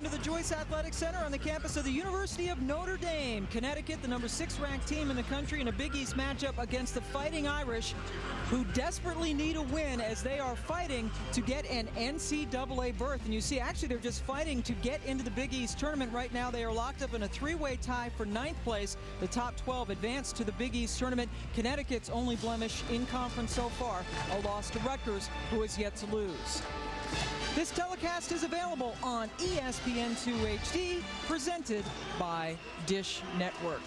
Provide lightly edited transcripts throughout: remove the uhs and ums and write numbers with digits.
To the Joyce Athletic Center on the campus of the University of Notre Dame. Connecticut, the number 6 ranked team in the country, in a Big East matchup against the Fighting Irish, who desperately need a win as they are fighting to get an NCAA berth. And you see, actually, they're just fighting to get into the Big East tournament right now. They are locked up in a 3-way tie for 9th place. The top 12 advance to the Big East tournament. Connecticut's only blemish in conference so far, a loss to Rutgers, who is yet to lose. This telecast is available on ESPN2 HD, presented by Dish Network.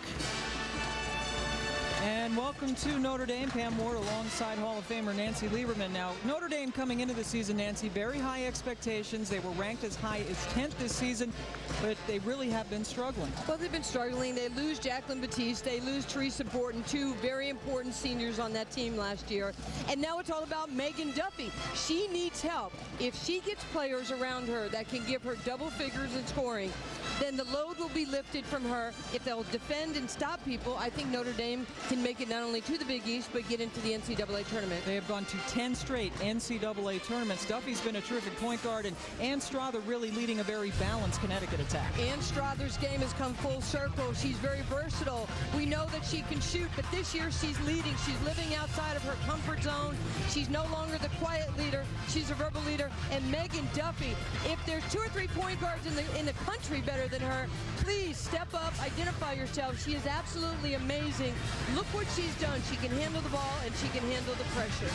And welcome to Notre Dame. Pam Ward alongside Hall of Famer Nancy Lieberman. Now, Notre Dame coming into the season, Nancy, very high expectations. They were ranked as high as 10th this season, but they really have been struggling. Well, they've been struggling. They lose Jacqueline Batiste. They lose Teresa Borton, two very important seniors on that team last year. And now it's all about Megan Duffy. She needs help. If she gets players around her that can give her double figures in scoring, then the load will be lifted from her. If they'll defend and stop people, I think Notre Dame can make it not only to the Big East, but get into the NCAA tournament. They have gone to 10 straight NCAA tournaments. Duffy's been a terrific point guard, and Ann Strother really leading a very balanced Connecticut attack. Ann Strother's game has come full circle. She's very versatile. We know that she can shoot, but this year she's leading. She's living outside of her comfort zone. She's no longer the quiet leader. She's a verbal leader. And Megan Duffy, if there's 2 or 3 point guards in the country better than her, please step up, identify yourself. She is absolutely amazing. Look what she's done. She can handle the ball and she can handle the pressure.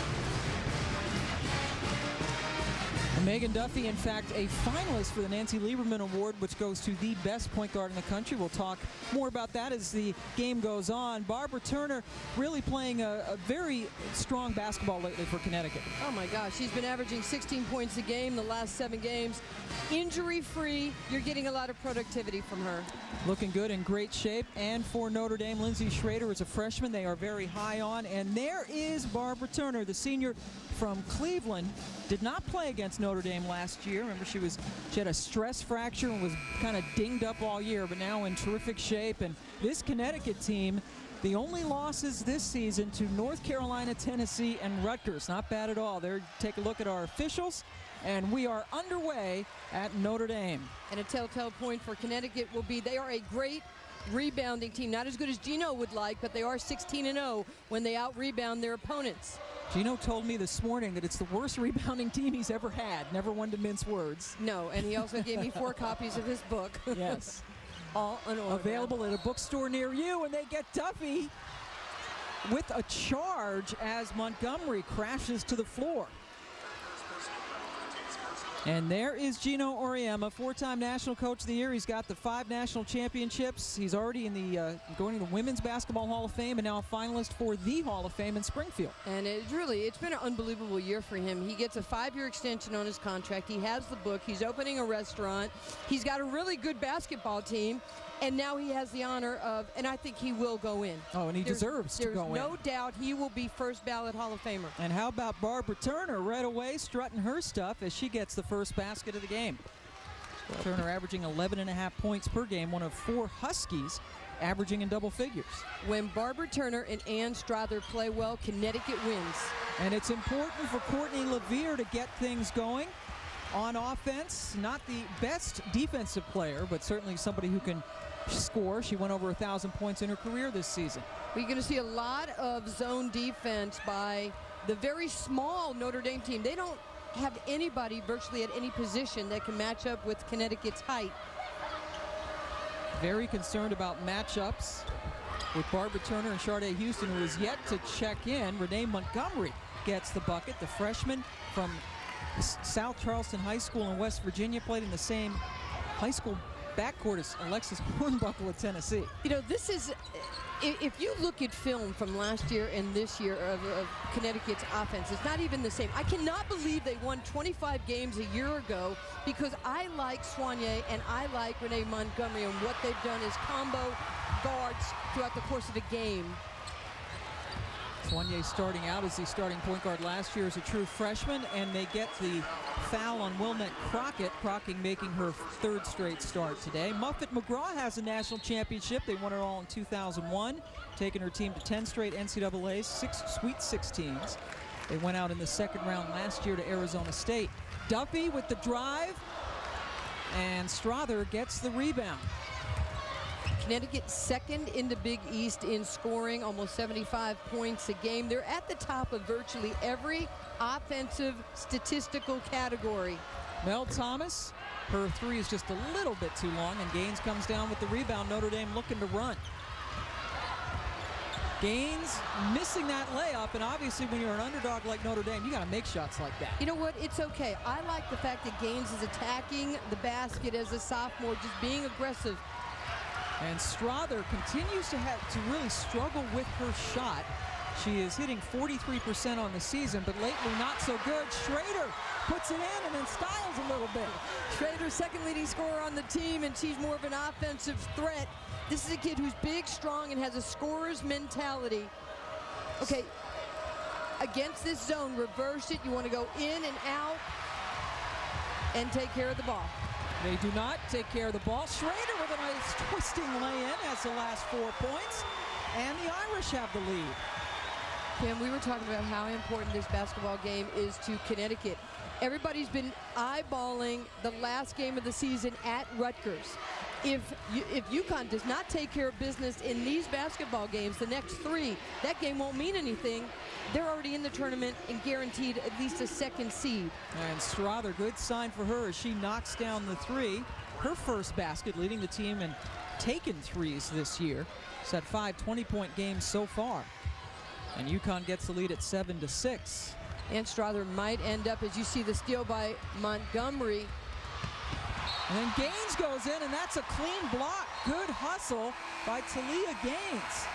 Megan Duffy, in fact, a finalist for the Nancy Lieberman Award, which goes to the best point guard in the country. We'll talk more about that as the game goes on. Barbara Turner really playing a very strong basketball lately for Connecticut. Oh my gosh, she's been averaging 16 points a game the last 7 games. Injury-free, you're getting a lot of productivity from her. Looking good, in great shape. And for Notre Dame, Lindsay Schrader is a freshman they are very high on. And there is Barbara Turner, the senior from Cleveland. Did not play against Notre Dame last year. Remember, she had a stress fracture and was kind of dinged up all year, but now in terrific shape. And this Connecticut team, the only losses this season to North Carolina, Tennessee, and Rutgers. Not bad at all. Take a look at our officials, and we are underway at Notre Dame. And a telltale point for Connecticut will be they are a great rebounding team. Not as good as Gino would like, but they are 16-0 when they out-rebound their opponents. Gino told me this morning that it's the worst rebounding team he's ever had. Never one to mince words. No, and he also gave me 4 copies of his book. Yes. All in order. Available at a bookstore near you, and they get Duffy with a charge as Montgomery crashes to the floor. And there is Gino Auriemma, 4-time National Coach of the Year. He's got the 5 national championships. He's already in the going to the Women's Basketball Hall of Fame and now a finalist for the Hall of Fame in Springfield. And it's been an unbelievable year for him. He gets a 5-year extension on his contract. He has the book. He's opening a restaurant. He's got a really good basketball team. And now he has the honor of, and I think he will go in. Oh, and he deserves to go in. There's no doubt he will be first ballot Hall of Famer. And how about Barbara Turner right away strutting her stuff as she gets the first basket of the game. Turner averaging 11.5 points per game, one of 4 Huskies averaging in double figures. When Barbara Turner and Ann Strother play well, Connecticut wins. And it's important for Courtney LaVere to get things going on offense. Not the best defensive player, but certainly somebody who can score. She went over 1,000 points in her career this season. We're going to see a lot of zone defense by the very small Notre Dame team. They don't have anybody virtually at any position that can match up with Connecticut's height. Very concerned about matchups with Barbara Turner and Sharday Houston, who is yet to check in. Renee Montgomery gets the bucket. The freshman from South Charleston High School in West Virginia, played in the same high school backcourt as Alexis Hornbuckle of Tennessee. You know, this is, if you look at film from last year and this year of Connecticut's offense, it's not even the same. I cannot believe they won 25 games a year ago because I like Soigné and I like Renee Montgomery, and what they've done is combo guards throughout the course of a game. Soigné starting out as the starting point guard last year as a true freshman, and they get the foul on Wilnette Crockett. Crockett making her 3rd straight start today. Muffet McGraw has a national championship. They won it all in 2001, taking her team to 10 straight NCAA Sweet 16s. They went out in the 2nd round last year to Arizona State. Duffy with the drive. and Strother gets the rebound. Connecticut second in the Big East in scoring, almost 75 points a game. They're at the top of virtually every offensive statistical category. Mel Thomas, her three is just a little bit too long, and Gaines comes down with the rebound. Notre Dame looking to run. Gaines missing that layup, and obviously when you're an underdog like Notre Dame, you got to make shots like that. You know what? It's okay. I like the fact that Gaines is attacking the basket as a sophomore, just being aggressive. And Strother continues to really struggle with her shot. She is hitting 43% on the season, but lately not so good. Schrader puts it in and then styles a little bit. Schrader, second leading scorer on the team, and she's more of an offensive threat. This is a kid who's big, strong, and has a scorer's mentality. Okay, against this zone, reverse it. You want to go in and out and take care of the ball. They do not take care of the ball. Schrader with a nice twisting lay-in has the last 4 points, and the Irish have the lead. Kim, we were talking about how important this basketball game is to Connecticut. Everybody's been eyeballing the last game of the season at Rutgers. If UConn does not take care of business in these basketball games, the next three, that game won't mean anything. They're already in the tournament and guaranteed at least a second seed. And Strother, good sign for her as she knocks down the three. Her first basket, leading the team in taken threes this year. She's had 5 20-point games so far. And UConn gets the lead at 7-6. And Strother might end up, as you see the steal by Montgomery. And then Gaines goes in, and that's a clean block. Good hustle by Talia Gaines.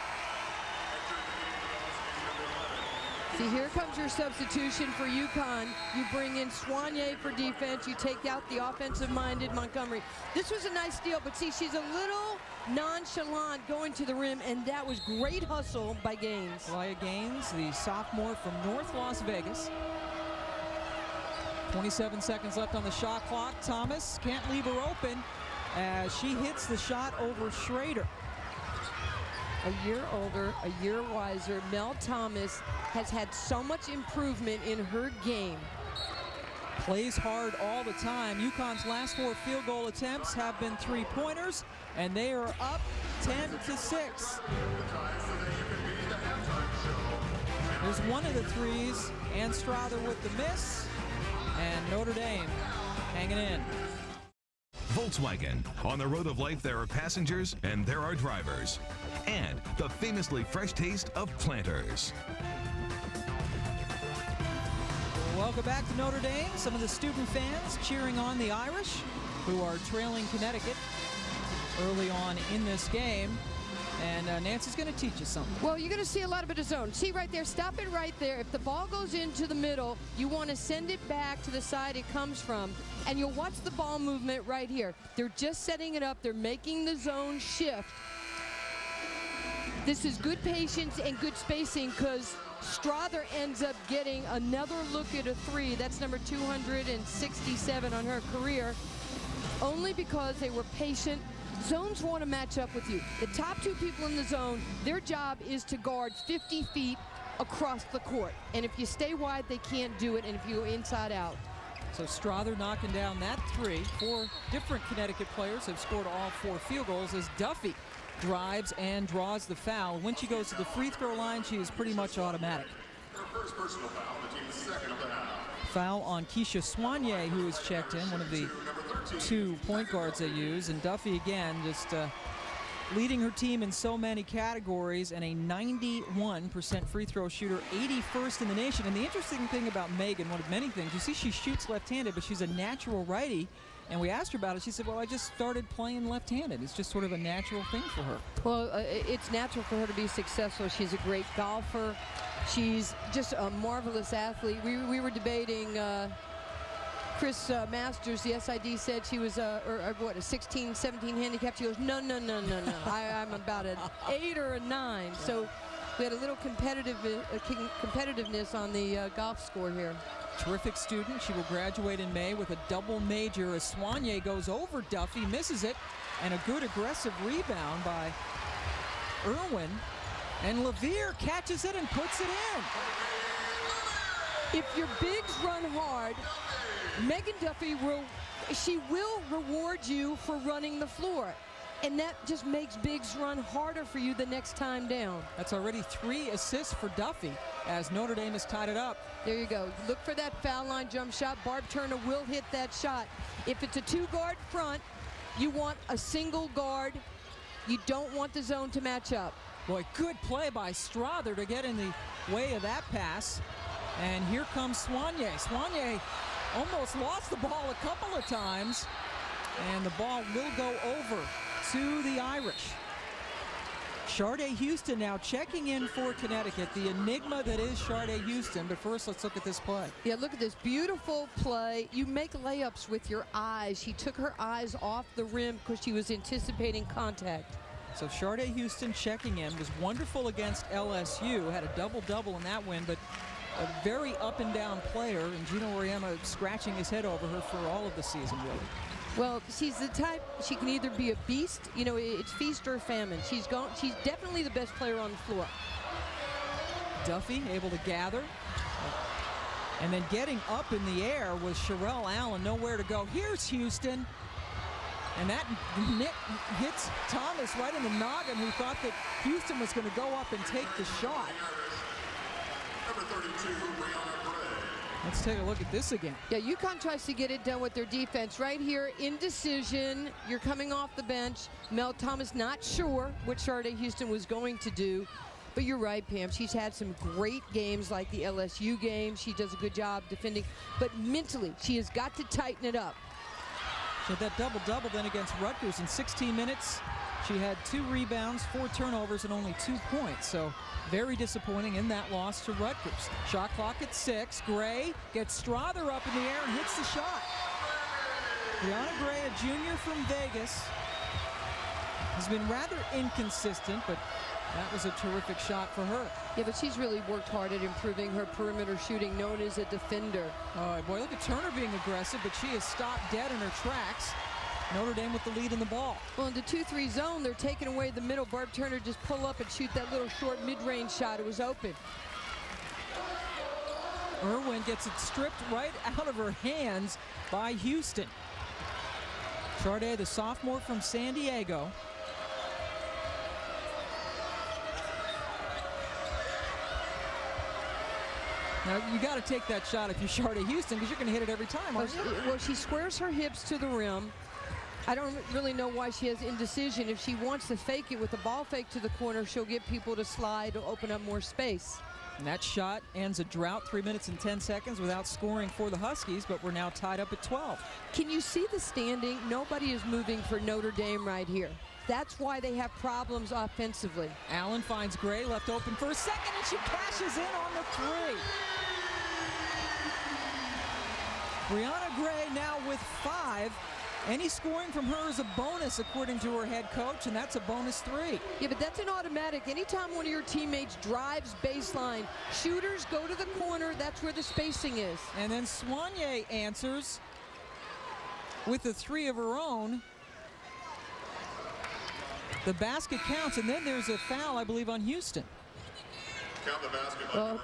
See, here comes your substitution for UConn. You bring in Soigné for defense. You take out the offensive-minded Montgomery. This was a nice steal, but see, she's a little nonchalant going to the rim, and that was great hustle by Gaines. Talia Gaines, the sophomore from North Las Vegas. 27 seconds left on the shot clock. Thomas can't leave her open as she hits the shot over Schrader. A year older, a year wiser. Mel Thomas has had so much improvement in her game. Plays hard all the time. UConn's last 4 field goal attempts have been 3-pointers, and they are up 10-6. There's one of the threes, and Strother with the miss, and Notre Dame hanging in. Volkswagen. On the road of life, there are passengers and there are drivers. And the famously fresh taste of Planters. Welcome back to Notre Dame. Some of the student fans cheering on the Irish, who are trailing Connecticut early on in this game. And Nancy's going to teach us something. Well, you're going to see a lot of it of zone. See right there, stop it right there. If the ball goes into the middle, you want to send it back to the side it comes from. And you'll watch the ball movement right here. They're just setting it up. They're making the zone shift. This is good patience and good spacing because Strother ends up getting another look at a three. That's number 267 on her career. Only because they were patient. Zones want to match up with you. The top 2 people in the zone, their job is to guard 50 feet across the court. And if you stay wide, they can't do it. And if you go inside out. So Strother knocking down that three. 4 different Connecticut players have scored all 4 field goals as Duffy drives and draws the foul. When she goes to the free throw line, she is pretty much automatic. Her first personal foul, the team's second of the half. Foul on Keisha Soigné, who is checked in, one of the 2 point guards they use. And Duffy again just leading her team in so many categories, and a 91% free throw shooter, 81st in the nation. And the interesting thing about Megan, one of many things, you see she shoots left-handed, but she's a natural righty. And we asked her about it. She said, well, I just started playing left-handed. It's just sort of a natural thing for her. Well, it's natural for her to be successful. She's a great golfer. She's just a marvelous athlete. We were debating Chris Masters, the SID, said she was a 16, 17 handicap. She goes, no. I'm about an 8 or a 9. So we had a little competitiveness on the golf score here. Terrific student. She will graduate in May with a double major as Soigné goes over Duffy, misses it, and a good aggressive rebound by Irwin. And Levere catches it and puts it in. If your bigs run hard, Megan Duffy will she will reward you for running the floor. And that just makes Biggs run harder for you the next time down. That's already 3 assists for Duffy as Notre Dame has tied it up. There you go. Look for that foul line jump shot. Barb Turner will hit that shot. If it's a 2-guard front, you want a single guard. You don't want the zone to match up. Boy, good play by Strother to get in the way of that pass. And here comes Soigné. Soigné almost lost the ball a couple of times. And the ball will go over to the Irish. Sharday Houston now checking in for Connecticut, the enigma that is Sharday Houston. But first, let's look at this play. Yeah, look at this beautiful play. You make layups with your eyes. She took her eyes off the rim because she was anticipating contact. So Sharday Houston checking in, was wonderful against LSU, had a double-double in that win, but a very up-and-down player, and Gino Auriemma scratching his head over her for all of the season, really. Well, she's the type, she can either be a beast, you know, it's feast or famine. She's definitely the best player on the floor. Duffy able to gather. And then getting up in the air was Sherelle Allen, nowhere to go. Here's Houston. And that hits Thomas right in the noggin, who thought that Houston was going to go up and take the shot. Number 32, Brianna Gray. Let's take a look at this again. Yeah, UConn tries to get it done with their defense. Right here, indecision. You're coming off the bench. Mel Thomas not sure what Sharday Houston was going to do. But you're right, Pam. She's had some great games like the LSU game. She does a good job defending. But mentally, she has got to tighten it up. She had that double-double then against Rutgers in 16 minutes. She had 2 rebounds, 4 turnovers, and only 2 points. So very disappointing in that loss to Rutgers. Shot clock at 6. Gray gets Strother up in the air and hits the shot. Brianna Gray, a junior from Vegas, has been rather inconsistent, but that was a terrific shot for her. Yeah, but she's really worked hard at improving her perimeter shooting, known as a defender. Oh, boy, look at Turner being aggressive, but she is stopped dead in her tracks. Notre Dame with the lead in the ball. Well, in the 2-3 zone, they're taking away the middle. Barb Turner just pull up and shoot that little short mid-range shot. It was open. Irwin gets it stripped right out of her hands by Houston. Sharday, the sophomore from San Diego. Now, you got to take that shot if you're Sharday Houston, because you're going to hit it every time, aren't you? Well, she squares her hips to the rim. I don't really know why she has indecision. If she wants to fake it with a ball fake to the corner, she'll get people to slide to open up more space. And that shot ends a drought, 3 minutes and 10 seconds without scoring for the Huskies, but we're now tied up at 12. Can you see the standing? Nobody is moving for Notre Dame right here. That's why they have problems offensively. Allen finds Gray, left open for a second, and she cashes in on the 3. Brianna Gray now with 5. Any scoring from her is a bonus, according to her head coach, and that's a bonus 3. Yeah, but that's an automatic. Anytime one of your teammates drives baseline, shooters go to the corner. That's where the spacing is. And then Soigné answers with a 3 of her own. The basket counts, and then there's a foul, I believe, on Houston. Count the basket. Well,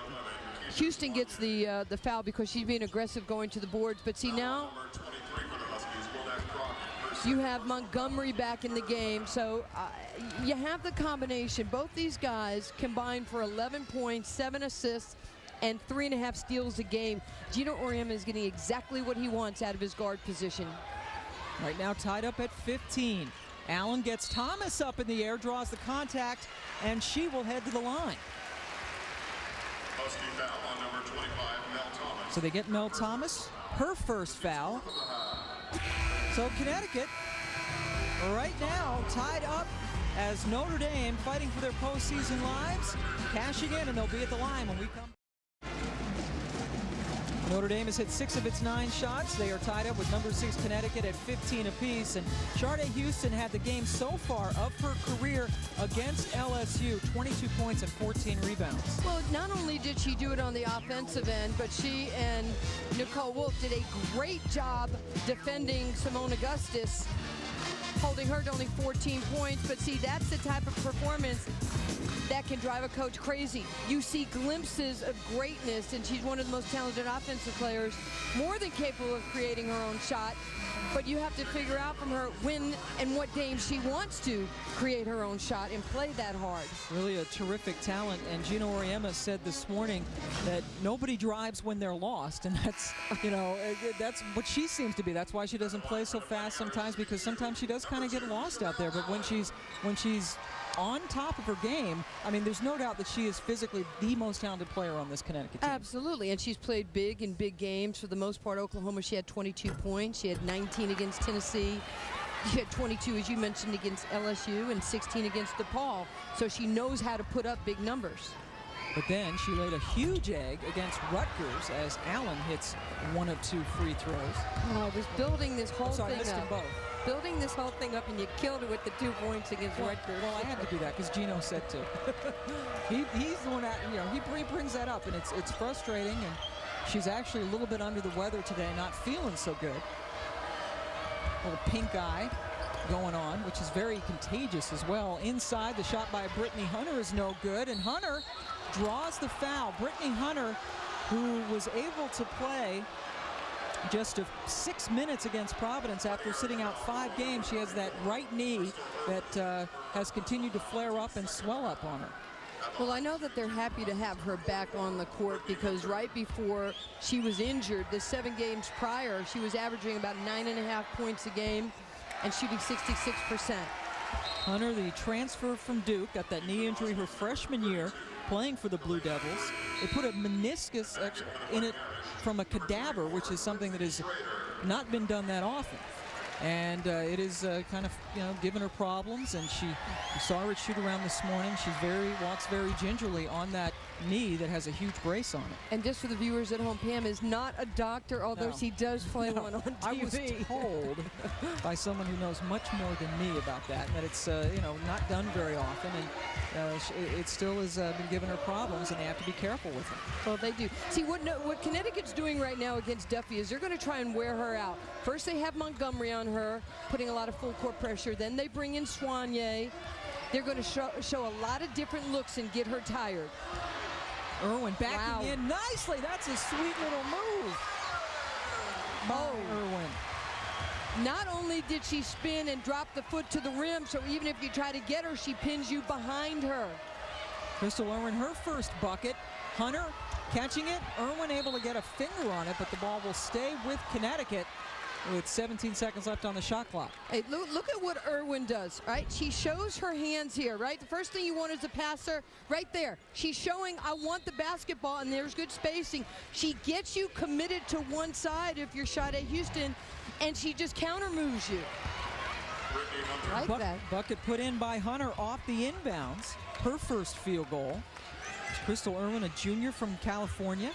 Houston gets the foul because she's being aggressive going to the boards. But see now, you have Montgomery back in the game. So you have the combination. Both these guys combined for 11 points, 7 assists, and 3.5 steals a game. Gino Auriemma is getting exactly what he wants out of his guard position. Right now tied up at 15. Allen gets Thomas up in the air, draws the contact, and she will head to the line. Husky foul on number 25, Mel Thomas. So they get Mel Thomas, her first foul. So Connecticut right now tied up as Notre Dame fighting for their postseason lives, cashing in, and they'll be at the line when we come. Notre Dame has hit 6 of its 9 shots. They are tied up with number 6 Connecticut at 15 apiece. And Sharday Houston had the game so far of her career against LSU, 22 points and 14 rebounds. Well, not only did she do it on the offensive end, but she and Nicole Wolf did a great job defending Simone Augustus, holding her to only 14 points. But see, that's the type of performance that can drive a coach crazy. You see glimpses of greatness, and she's one of the most talented offensive players, more than capable of creating her own shot. but you have to figure out from her when and what games she wants to create her own shot and play that hard. Really a terrific talent, and Gino Auriemma said this morning that nobody drives when they're lost, and that's, you know, that's what she seems to be. That's why she doesn't play so fast sometimes, because sometimes she does kind of get lost out there. But when she's on top of her game, I mean, there's no doubt that she is physically the most talented player on this Connecticut team. Absolutely, and she's played big in big games. For the most part, Oklahoma, she had 22 points. She had 19 against Tennessee. She had 22, as you mentioned, against LSU and 16 against DePaul. So she knows how to put up big numbers. But then she laid a huge egg against Rutgers as Allen hits one of two free throws. Oh, I was building this whole I thing missed them up. both. Building this whole thing up, and you killed it with the 2 points against Rutgers. Well, I had to do that because Gino said to. He's the one that, you know, he brings that up, and it's frustrating, and she's actually a little bit under the weather today, not feeling so good. A little pink eye going on, which is very contagious as well. Inside, the shot by Brittany Hunter is no good, and Hunter draws the foul. Brittany Hunter, who was able to play just 6 minutes against Providence after sitting out 5 games. She has that right knee that has continued to flare up and swell up on her. Well, I know that they're happy to have her back on the court, because right before she was injured, the 7 games prior, she was averaging about 9.5 points a game and shooting 66%. Hunter, the transfer from Duke, got that knee injury her freshman year playing for the Blue Devils. They put a meniscus in it from a cadaver, which is something that has not been done that often. And it is kind of, you know, giving her problems. And you saw her at shoot around this morning. She's walks very gingerly on that knee that has a huge brace on it. And just for the viewers at home, Pam is not a doctor, although No. she does play one on TV. I was told by someone who knows much more than me about that, and that it's you know, not done very often, and it still has been giving her problems, and they have to be careful with it. Well, they do. See, what Connecticut's doing right now against Duffy is they're going to try and wear her out. First, they have Montgomery on her, putting a lot of full court pressure. Then they bring in Soigné. They're going to show a lot of different looks and get her tired. Irwin backing in nicely. That's a sweet little move by Irwin. Not only did she spin and drop the foot to the rim, so even if you try to get her, she pins you behind her. Crystal Irwin, her first bucket. Hunter catching it. Irwin able to get a finger on it, but the ball will stay with Connecticut with 17 seconds left on the shot clock. Hey, look at what Irwin does, right? She shows her hands here, right? The first thing you want is a passer right there. She's showing, I want the basketball, and there's good spacing. She gets you committed to one side if you're shot at Houston, and she just counter moves you. Like that. Bucket put in by Hunter off the inbounds. Her first field goal. Crystal Irwin, a junior from California.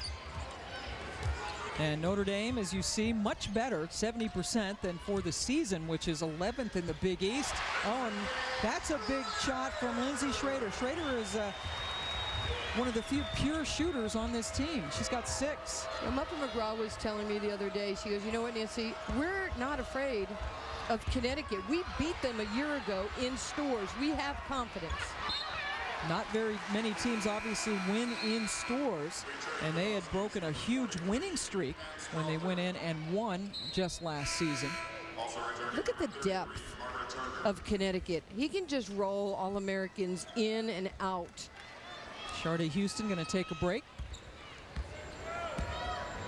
And Notre Dame, as you see, much better, 70% than for the season, which is 11th in the Big East. Oh, and that's a big shot from Lindsay Schrader. Schrader is one of the few pure shooters on this team. She's got 6. Well, Muffin McGraw was telling me the other day, she goes, you know what, Nancy, we're not afraid of Connecticut. We beat them a year ago in stores. We have confidence. Not very many teams obviously win in stores, and they had broken a huge winning streak when they went in and won just last season. Look at the depth of Connecticut. He can just roll All-Americans in and out. Sharday Houston going to take a break.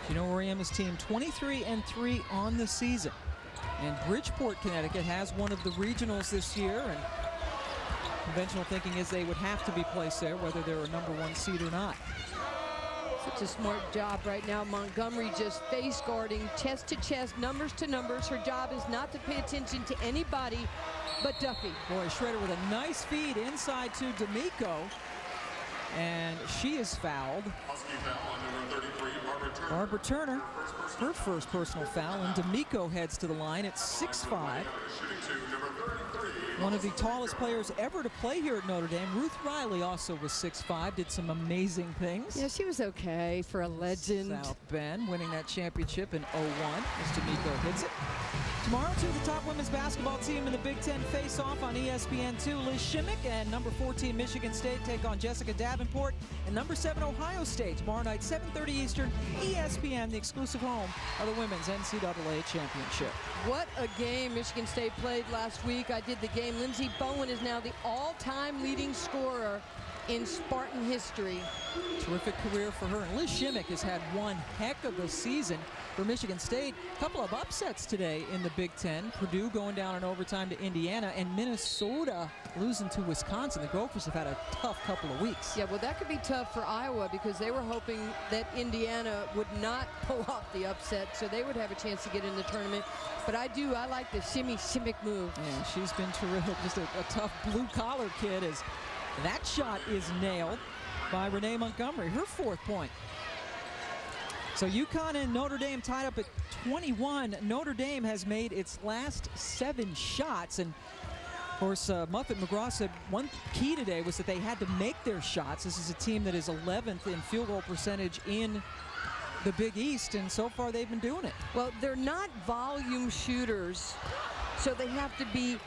Gino Auriemma's team 23-3 on the season. And Bridgeport, Connecticut has one of the regionals this year, and conventional thinking is they would have to be placed there, whether they're a #1 seed or not. Such a smart job right now. Montgomery just face guarding, chest to chest, numbers to numbers. Her job is not to pay attention to anybody but Duffy. Boy, Schrader with a nice feed inside to D'Amico. And she is fouled. Barbara Turner, her first personal foul, and D'Amico heads to the line at 6'5". One of the tallest players ever to play here at Notre Dame. Ruth Riley also was 6'5", did some amazing things. Yeah, she was okay for a legend. South Bend winning that championship in '01 as D'Amico hits it. Tomorrow, two of the top women's basketball team in the Big Ten face off on ESPN2. Liz Shimmick and number 14 Michigan State take on Jessica Davenport and number 7 Ohio State. Tomorrow night, 7:30 Eastern, ESPN, the exclusive home of the women's NCAA championship. What a game Michigan State played last week. I did the game. Lindsey Bowen is now the all-time leading scorer in Spartan history. Terrific career for her. And Liz Shimmick has had one heck of a season for Michigan State. A couple of upsets today in the Big Ten. Purdue going down in overtime to Indiana, and Minnesota losing to Wisconsin. The Gophers have had a tough couple of weeks. Yeah, well, that could be tough for Iowa because they were hoping that Indiana would not pull off the upset, so they would have a chance to get in the tournament. But I like the Shimmick move. Yeah, she's been terrific. Just a tough blue-collar kid. As that shot is nailed by Renee Montgomery, her 4th point. So UConn and Notre Dame tied up at 21. Notre Dame has made its last 7 shots. And of course, Muffet McGraw said one key today was that they had to make their shots. This is a team that is 11th in field goal percentage in the Big East, and so far they've been doing it. Well, they're not volume shooters, so they have to be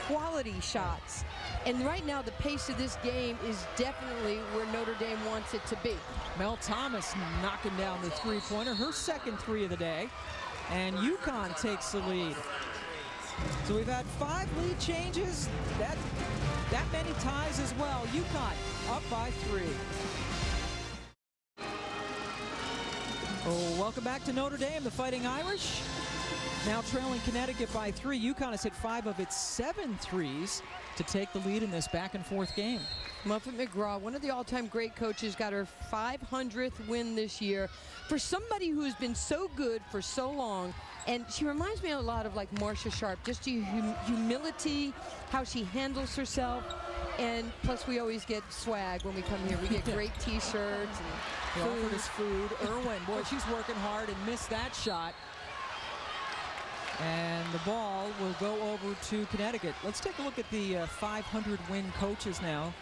quality shots. And right now, the pace of this game is definitely where Notre Dame wants it to be. Mel Thomas knocking down the three-pointer, her 2nd 3 of the day. And UConn takes the lead. So we've had 5 lead changes. That many ties as well. UConn up by 3. Oh, welcome back to Notre Dame, the Fighting Irish. Now trailing Connecticut by 3. UConn has hit 5 of its 7 threes to take the lead in this back-and-forth game. Muffet McGraw, one of the all-time great coaches, got her 500th win this year. For somebody who has been so good for so long, and she reminds me a lot of like Marcia Sharp, just humility, how she handles herself, and plus we always get swag when we come here. We get great T-shirts and They offered us food. Irwin, boy, she's working hard and missed that shot. And the ball will go over to Connecticut. Let's take a look at the 500-win coaches now.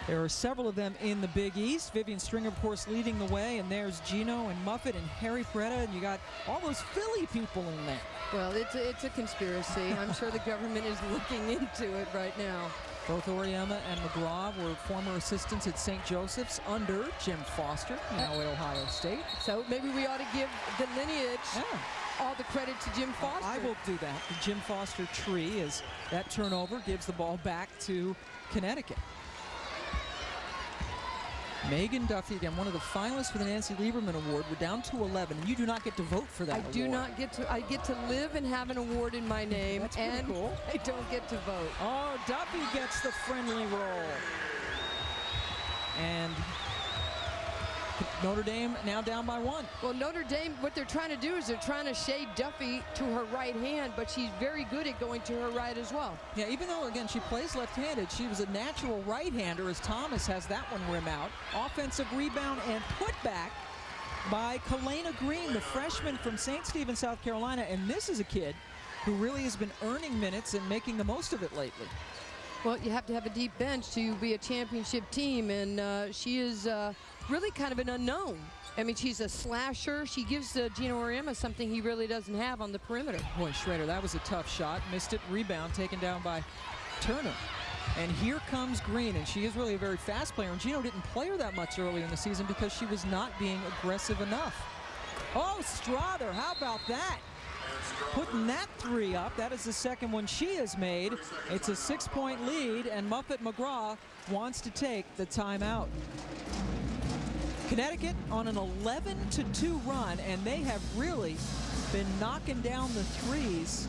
There are several of them in the Big East. Vivian Stringer, of course, leading the way. And there's Gino and Muffet and Harry Peretta. And you got all those Philly people in there. Well, it's a conspiracy. I'm sure the government is looking into it right now. Both Oriema and McGraw were former assistants at St. Joseph's under Jim Foster, now at Ohio State. So maybe we ought to give the lineage all the credit to Jim Foster. I will do that. The Jim Foster tree, is that turnover gives the ball back to Connecticut. Megan Duffy, again, one of the finalists for the Nancy Lieberman Award. We're down to 11, and you do not get to vote for that award. I do not get to. I get to live and have an award in my name. That's pretty and cool. I don't get to vote. Oh, Duffy gets the friendly roll. And Notre Dame now down by 1. Well, Notre Dame, what they're trying to do is they're trying to shade Duffy to her right hand, but she's very good at going to her right as well. Yeah, even though, again, she plays left-handed, she was a natural right-hander as Thomas has that one rim out. Offensive rebound and putback by Kalena Green, the freshman from St. Stephen, South Carolina. And this is a kid who really has been earning minutes and making the most of it lately. Well, you have to have a deep bench to be a championship team, and she is really kind of an unknown. I mean, she's a slasher. She gives Gino Oriema something he really doesn't have on the perimeter. Boy, Schrader, that was a tough shot. Missed it. Rebound taken down by Turner. And here comes Green, and she is really a very fast player. And Gino didn't play her that much early in the season because she was not being aggressive enough. Oh, Strother, how about that? Putting that 3 up. That is the 2nd one she has made. It's a 6-point lead, and Muffet McGraw wants to take the timeout. Connecticut on an 11-2 run, and they have really been knocking down the threes.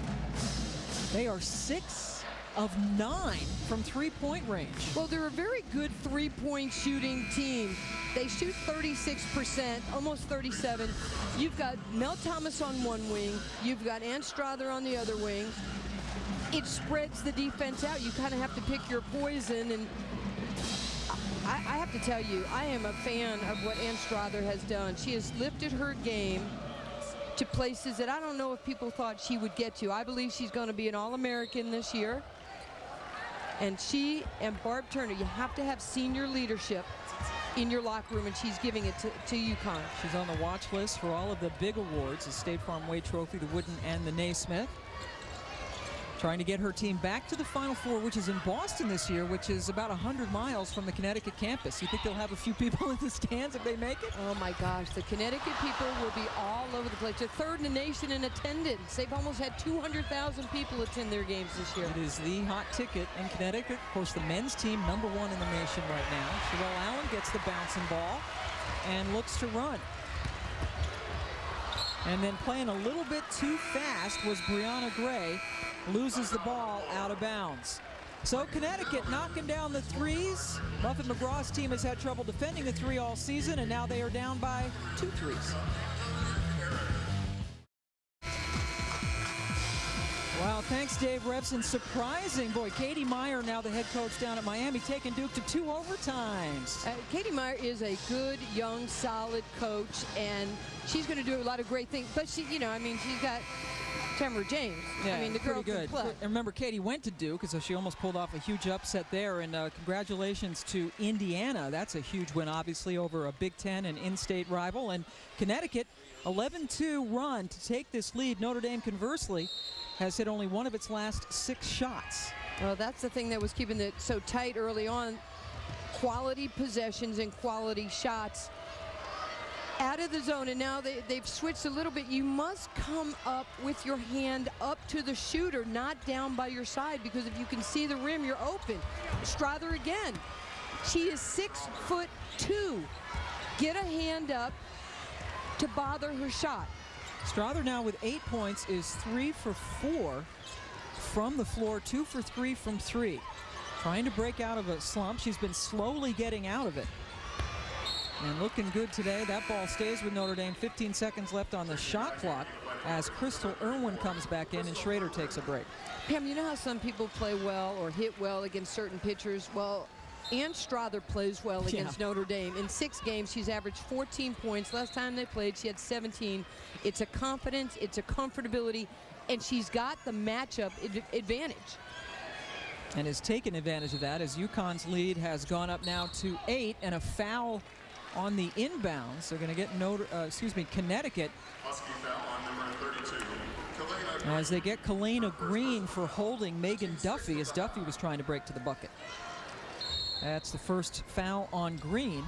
They are 6 of 9 from 3-point range. Well, they're a very good 3-point shooting team. They shoot 36%, almost 37%. You've got Mel Thomas on one wing. You've got Ann Strother on the other wing. It spreads the defense out. You kind of have to pick your poison, and I have to tell you, I am a fan of what Ann Strother has done. She has lifted her game to places that I don't know if people thought she would get to. I believe she's going to be an All-American this year. And she and Barb Turner, you have to have senior leadership in your locker room, and she's giving it to UConn. She's on the watch list for all of the big awards, the State Farm Way Trophy, the Wooden, and the Naismith. trying to get her team back to the Final Four, which is in Boston this year, which is about 100 miles from the Connecticut campus. You think they'll have a few people in the stands if they make it? Oh my gosh, the Connecticut people will be all over the place. They're third in the nation in attendance. They've almost had 200,000 people attend their games this year. It is the hot ticket in Connecticut. Of course, the men's team, #1 in the nation right now. Sherelle Allen gets the bouncing ball and looks to run. And then playing a little bit too fast was Brianna Gray. Loses the ball out of bounds. So Connecticut knocking down the threes. Muffet McGraw's team has had trouble defending the three all season, and now they are down by 2 threes. Wow, thanks, Dave Revson. Surprising. Boy, Katie Meyer, now the head coach down at Miami, taking Duke to 2 overtimes. Katie Meyer is a good, young, solid coach, and she's going to do a lot of great things. But she, you know, I mean, she's got Tamara James. Yeah, I mean, the girl pretty good. can play. And remember, Katie went to Duke, so she almost pulled off a huge upset there. And congratulations to Indiana. That's a huge win, obviously, over a Big Ten and in-state rival. And Connecticut, 11-2 run to take this lead. Notre Dame, conversely, has hit only one of its last 6 shots. Well, that's the thing that was keeping it so tight early on. Quality possessions and quality shots out of the zone, and now they've switched a little bit. You must come up with your hand up to the shooter, not down by your side, because if you can see the rim, you're open. Strother again. She is 6'2". Get a hand up to bother her shot. Strother now with 8 points is 3 for 4 from the floor, 2 for 3 from 3. Trying to break out of a slump. She's been slowly getting out of it. And looking good today. That ball stays with Notre Dame. 15 seconds left on the shot clock as Crystal Irwin comes back in and Schrader takes a break. Pam, you know how some people play well or hit well against certain pitchers? Well, Ann Strother plays well against Notre Dame. In 6 games, she's averaged 14 points. Last time they played, she had 17. It's a confidence, it's a comfortability, and she's got the matchup advantage. And has taken advantage of that as UConn's lead has gone up now to 8, and a foul on the inbounds. They're going to get Connecticut as they get Kalena Green for holding Megan Duffy as Duffy was trying to break to the bucket. That's the first foul on Green,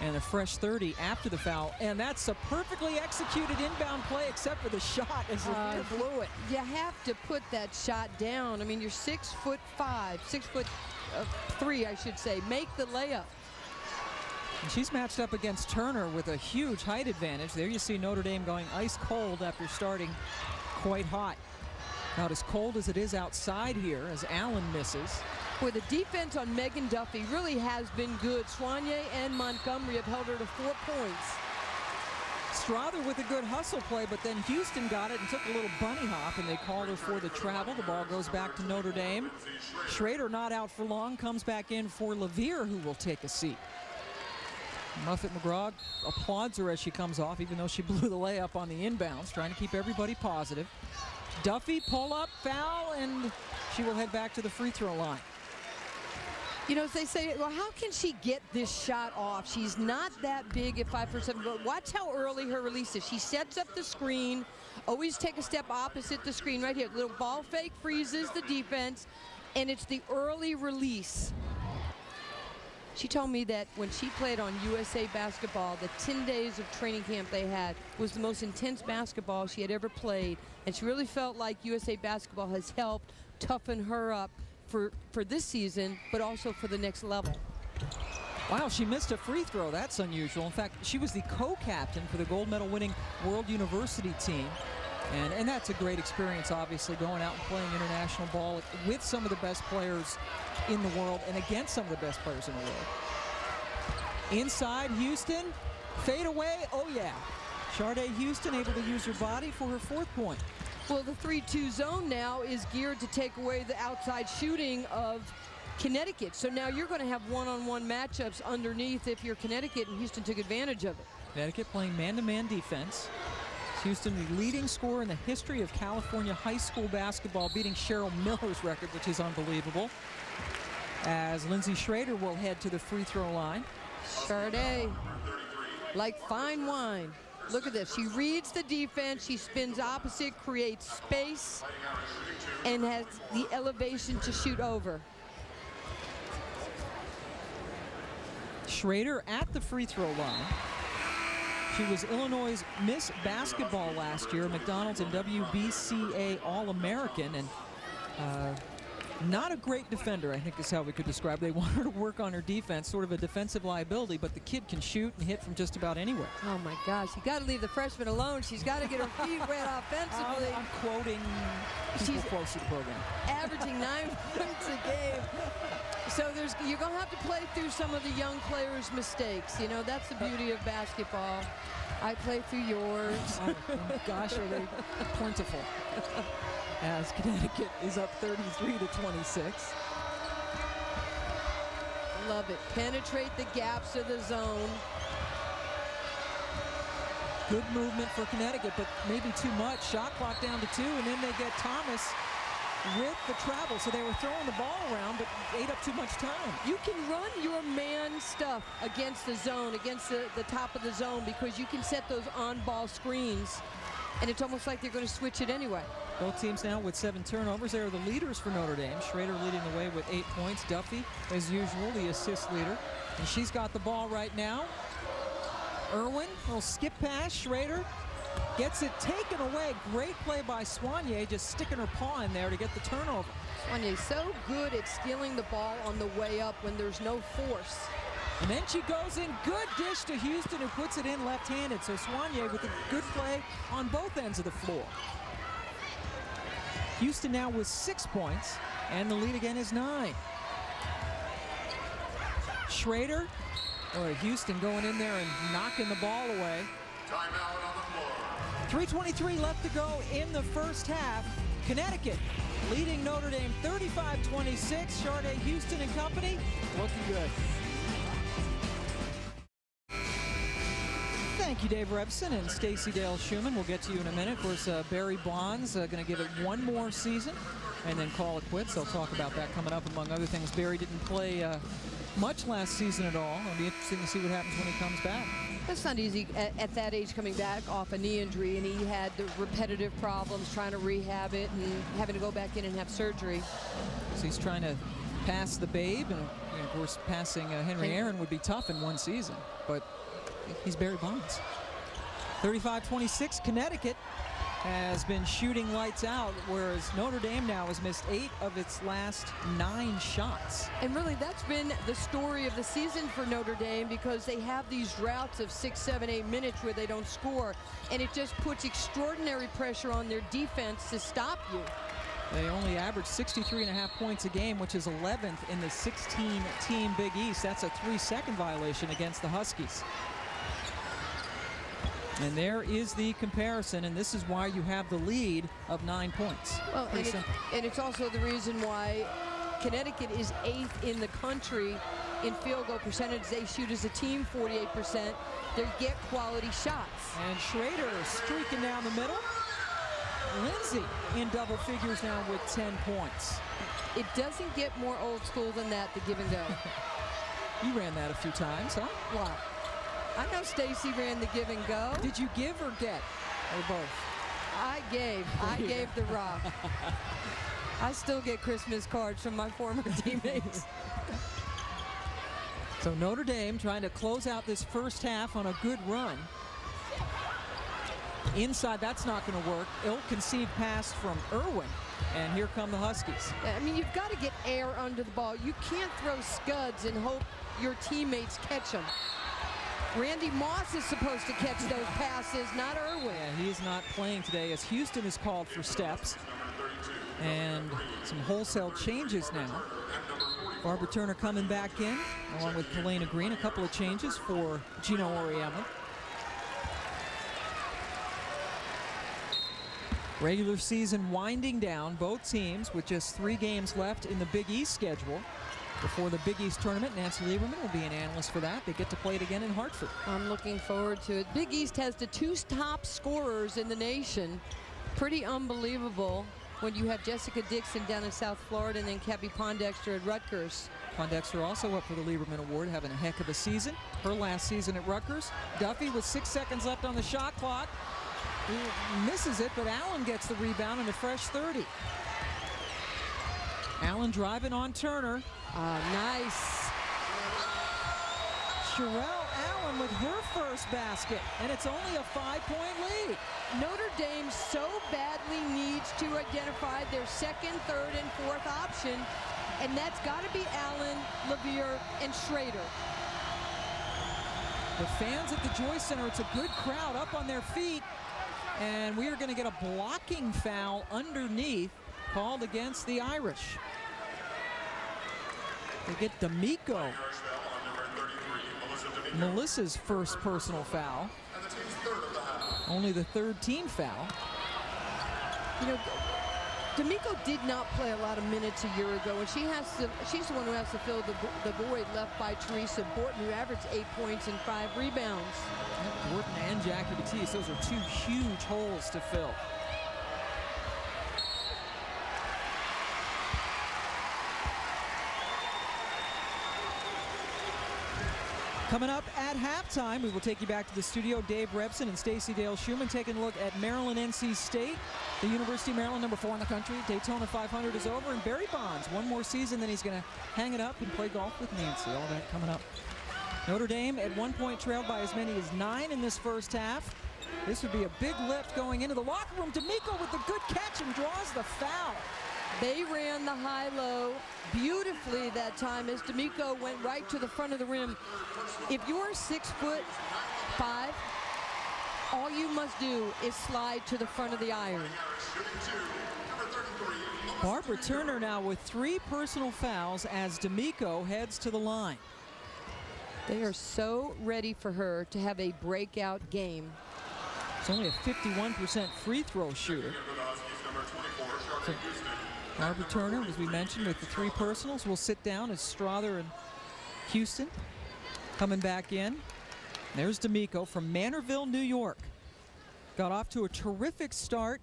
and a fresh 30 after the foul. And that's a perfectly executed inbound play, except for the shot as Levere blew it. You have to put that shot down. I mean, you're 6'5", 6'3", I should say. Make the layup. And she's matched up against Turner with a huge height advantage. There you see Notre Dame going ice cold after starting quite hot. Not as cold as it is outside here as Allen misses. Boy, the defense on Megan Duffy really has been good. Soigné and Montgomery have held her to 4 points. Strother with a good hustle play, but then Houston got it and took a little bunny hop, and they called her for the travel. The ball goes back to Notre Dame. Schrader not out for long, comes back in for Levere, who will take a seat. Muffet McGraw applauds her as she comes off, even though she blew the layup on the inbounds, trying to keep everybody positive. Duffy, pull up, foul, and she will head back to the free throw line. You know, as they say, well, how can she get this shot off? She's not that big at 5'7", but watch how early her release is. She sets up the screen, always take a step opposite the screen right here. Little ball fake freezes the defense, and it's the early release. She told me that when she played on USA Basketball, the 10 days of training camp they had was the most intense basketball she had ever played, and she really felt like USA Basketball has helped toughen her up for this season, but also for the next level. Wow, she missed a free throw. That's unusual. In fact, she was the co-captain for the gold medal winning World University team. And that's a great experience, obviously, going out and playing international ball with some of the best players in the world and against some of the best players in the world. Inside, Houston, fade away, oh yeah. Sharday Houston able to use her body for her 4th point. Well, the 3-2 zone now is geared to take away the outside shooting of Connecticut. So now you're going to have one-on-one matchups underneath if you're Connecticut, and Houston took advantage of it. Connecticut playing man-to-man defense. Houston, the leading scorer in the history of California high school basketball, beating Cheryl Miller's record, which is unbelievable. As Lindsay Schrader will head to the free throw line. Sharday, like fine wine. Look at this. She reads the defense. She spins opposite, creates space, and has the elevation to shoot over. Schrader at the free throw line. She was Illinois' Miss Basketball last year, McDonald's and WBCA All-American, and not a great defender, I think is how we could describe it. They want her to work on her defense, sort of a defensive liability, but the kid can shoot and hit from just about anywhere. Oh my gosh, you got to leave the freshman alone. She's got to get her feet wet offensively. I'm quoting people close to the program. Averaging 9 points a game. So you're going to have to play through some of the young players' mistakes. You know, that's the beauty of basketball. I play through yours. Oh, gosh, are they plentiful. As Connecticut is up 33 to 26. Love it. Penetrate the gaps of the zone. Good movement for Connecticut, but maybe too much. Shot clock down to 2, and then they get Thomas with the travel. So they were throwing the ball around, but ate up too much time. You can run your man stuff against the zone, against the top of the zone, because you can set those on-ball screens, and it's almost like they're going to switch it anyway. Both teams now with 7 turnovers. They are the leaders for Notre Dame. Schrader leading the way with 8 points. Duffy, as usual, the assist leader. And she's got the ball right now. Irwin, little skip pass. Schrader gets it taken away. Great play by Soigné, just sticking her paw in there to get the turnover. Soigné so good at stealing the ball on the way up when there's no force. And then she goes in, good dish to Houston, who puts it in left-handed. So Soigné with a good play on both ends of the floor. Houston now with 6 points, and the lead again is 9. Schrader, or Houston going in there and knocking the ball away. Timeout on the floor. 3:23 left to go in the first half. Connecticut leading Notre Dame 35-26. Sharday Houston and company looking good. Thank you, Dave Rebson and Stacey Dale Schumann. We'll get to you in a minute. Of course, Barry Bonds going to give it one more season and then call it quits. They'll talk about that coming up, among other things. Barry didn't play much last season at all. It'll be interesting to see what happens when he comes back. It's not easy at that age coming back off a knee injury, and he had the repetitive problems trying to rehab it and having to go back in and have surgery. So he's trying to pass the babe, and of course passing Henry Aaron would be tough in one season, but he's Barry Bonds. 35-26, Connecticut has been shooting lights out, whereas Notre Dame now has missed 8 of its last 9 shots. And really, that's been the story of the season for Notre Dame, because they have these droughts of 6, 7, 8 minutes where they don't score, and it just puts extraordinary pressure on their defense to stop you. They only average 63.5 points a game, which is 11th in the 16-team Big East. That's a 3-second violation against the Huskies. And there is the comparison, and this is why you have the lead of 9 points. Well, and it's also the reason why Connecticut is 8th in the country in field goal percentage. They shoot as a team 48%. They get quality shots. And Schrader streaking down the middle. Lindsay in double figures now with 10 points. It doesn't get more old school than that, the give and go. You ran that a few times, huh? Wow. I know Stacey ran the give and go. Did you give or get, or both? I gave the rock. I still get Christmas cards from my former teammates. So Notre Dame trying to close out this first half on a good run. Inside, that's not going to work. Ill-conceived pass from Irwin. And here come the Huskies. I mean, you've got to get air under the ball. You can't throw scuds and hope your teammates catch them. Randy Moss is supposed to catch those passes, not Irwin. Yeah, he is not playing today as Houston is called for steps. And some wholesale changes now. Barbara Turner coming back in, along with Kalena Green. A couple of changes for Gino Auriemma. Regular season winding down, both teams with just 3 games left in the Big East schedule. Before the Big East tournament, Nancy Lieberman will be an analyst for that. They get to play it again in Hartford. I'm looking forward to it. Big East has the 2 top scorers in the nation. Pretty unbelievable when you have Jessica Dixon down in South Florida and then Cabby Pondexter at Rutgers. Pondexter also up for the Lieberman Award, having a heck of a season. Her last season at Rutgers. Duffy with 6 seconds left on the shot clock. He misses it, but Allen gets the rebound and a fresh 30. Allen driving on Turner. Nice. Sherelle Allen with her first basket, and it's only a 5-point lead. Notre Dame so badly needs to identify their second, third, and fourth option, and that's got to be Allen, LeVere, and Schrader. The fans at the Joyce Center, it's a good crowd up on their feet, and we are going to get a blocking foul underneath called against the Irish. They get D'Amico. Melissa's first personal foul. Only the third team foul. You know, D'Amico did not play a lot of minutes a year ago, and she's the one who has to fill the void left by Teresa Borton, who averaged 8 points and 5 rebounds. Borton and Jackie Batiste, those are two huge holes to fill. Coming up at halftime, we will take you back to the studio. Dave Rebson and Stacey Dale Schumann taking a look at Maryland, NC State. The University of Maryland, number 4 in the country. Daytona 500 is over, and Barry Bonds, one more season, then he's going to hang it up and play golf with Nancy. All that coming up. Notre Dame at 1 point trailed by as many as 9 in this first half. This would be a big lift going into the locker room. D'Amico with the good catch and draws the foul. They ran the high-low beautifully that time as D'Amico went right to the front of the rim. If you're 6'5", all you must do is slide to the front of the iron. Barbara Turner now with 3 personal fouls as D'Amico heads to the line. They are so ready for her to have a breakout game. It's only a 51% free throw shooter. So Barbara Turner, as we mentioned, with the 3 personals, will sit down as Strother and Houston coming back in. There's D'Amico from Manorville, New York. Got off to a terrific start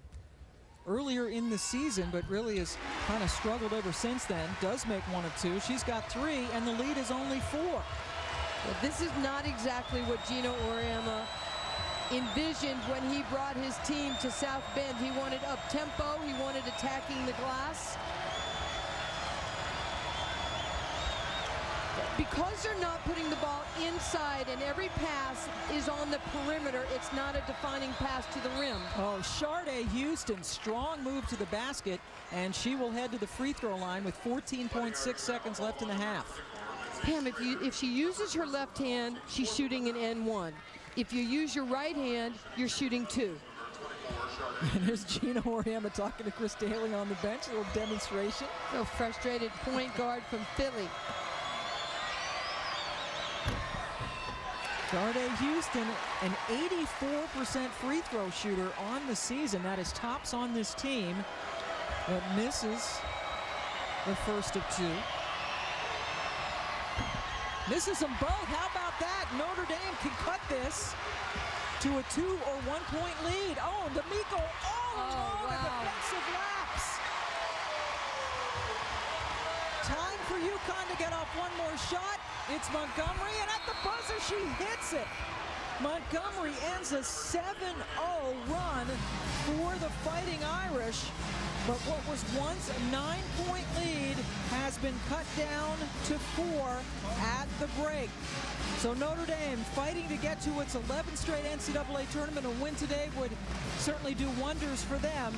earlier in the season, but really has kind of struggled ever since then. Does make 1 of 2. She's got 3, and the lead is only 4. Well, this is not exactly what Gino Auriemma envisioned when he brought his team to South Bend. He wanted up-tempo, he wanted attacking the glass. Because they're not putting the ball inside and every pass is on the perimeter, it's not a defining pass to the rim. Oh, Sharday Houston, strong move to the basket, and she will head to the free throw line with 14.6 seconds left in the half. Pam, if she uses her left hand, she's shooting an N1. If you use your right hand, you're shooting 2. And there's Gino Auriemma talking to Chris Daly on the bench, a little demonstration. So frustrated point guard from Philly. Sharday Houston, an 84% free throw shooter on the season. That is tops on this team, but misses the first of 2. Misses them both. How about that? Notre Dame can cut this to a 2 or 1 point lead. Oh, and D'Amico all along the defensive laps. Time for UConn to get off one more shot. It's Montgomery, and at the buzzer, she hits it. Montgomery ends a 7-0 run for the Fighting Irish. But what was once a 9-point lead has been cut down to 4 at the break. So Notre Dame fighting to get to its 11th straight NCAA tournament. A win today would certainly do wonders for them.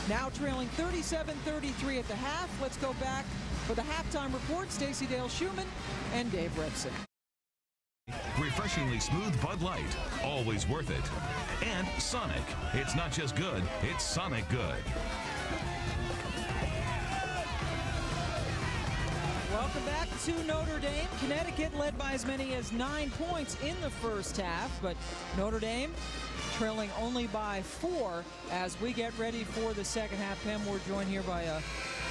Now trailing 37-33 at the half. Let's go back for the halftime report. Stacey Dale Schumann and Dave Rebson. Refreshingly smooth Bud Light, always worth it. And Sonic, it's not just good, it's Sonic good. Welcome back to Notre Dame. Connecticut led by as many as 9 points in the first half, but Notre Dame trailing only by 4 as we get ready for the second half. Pam, we're joined here by a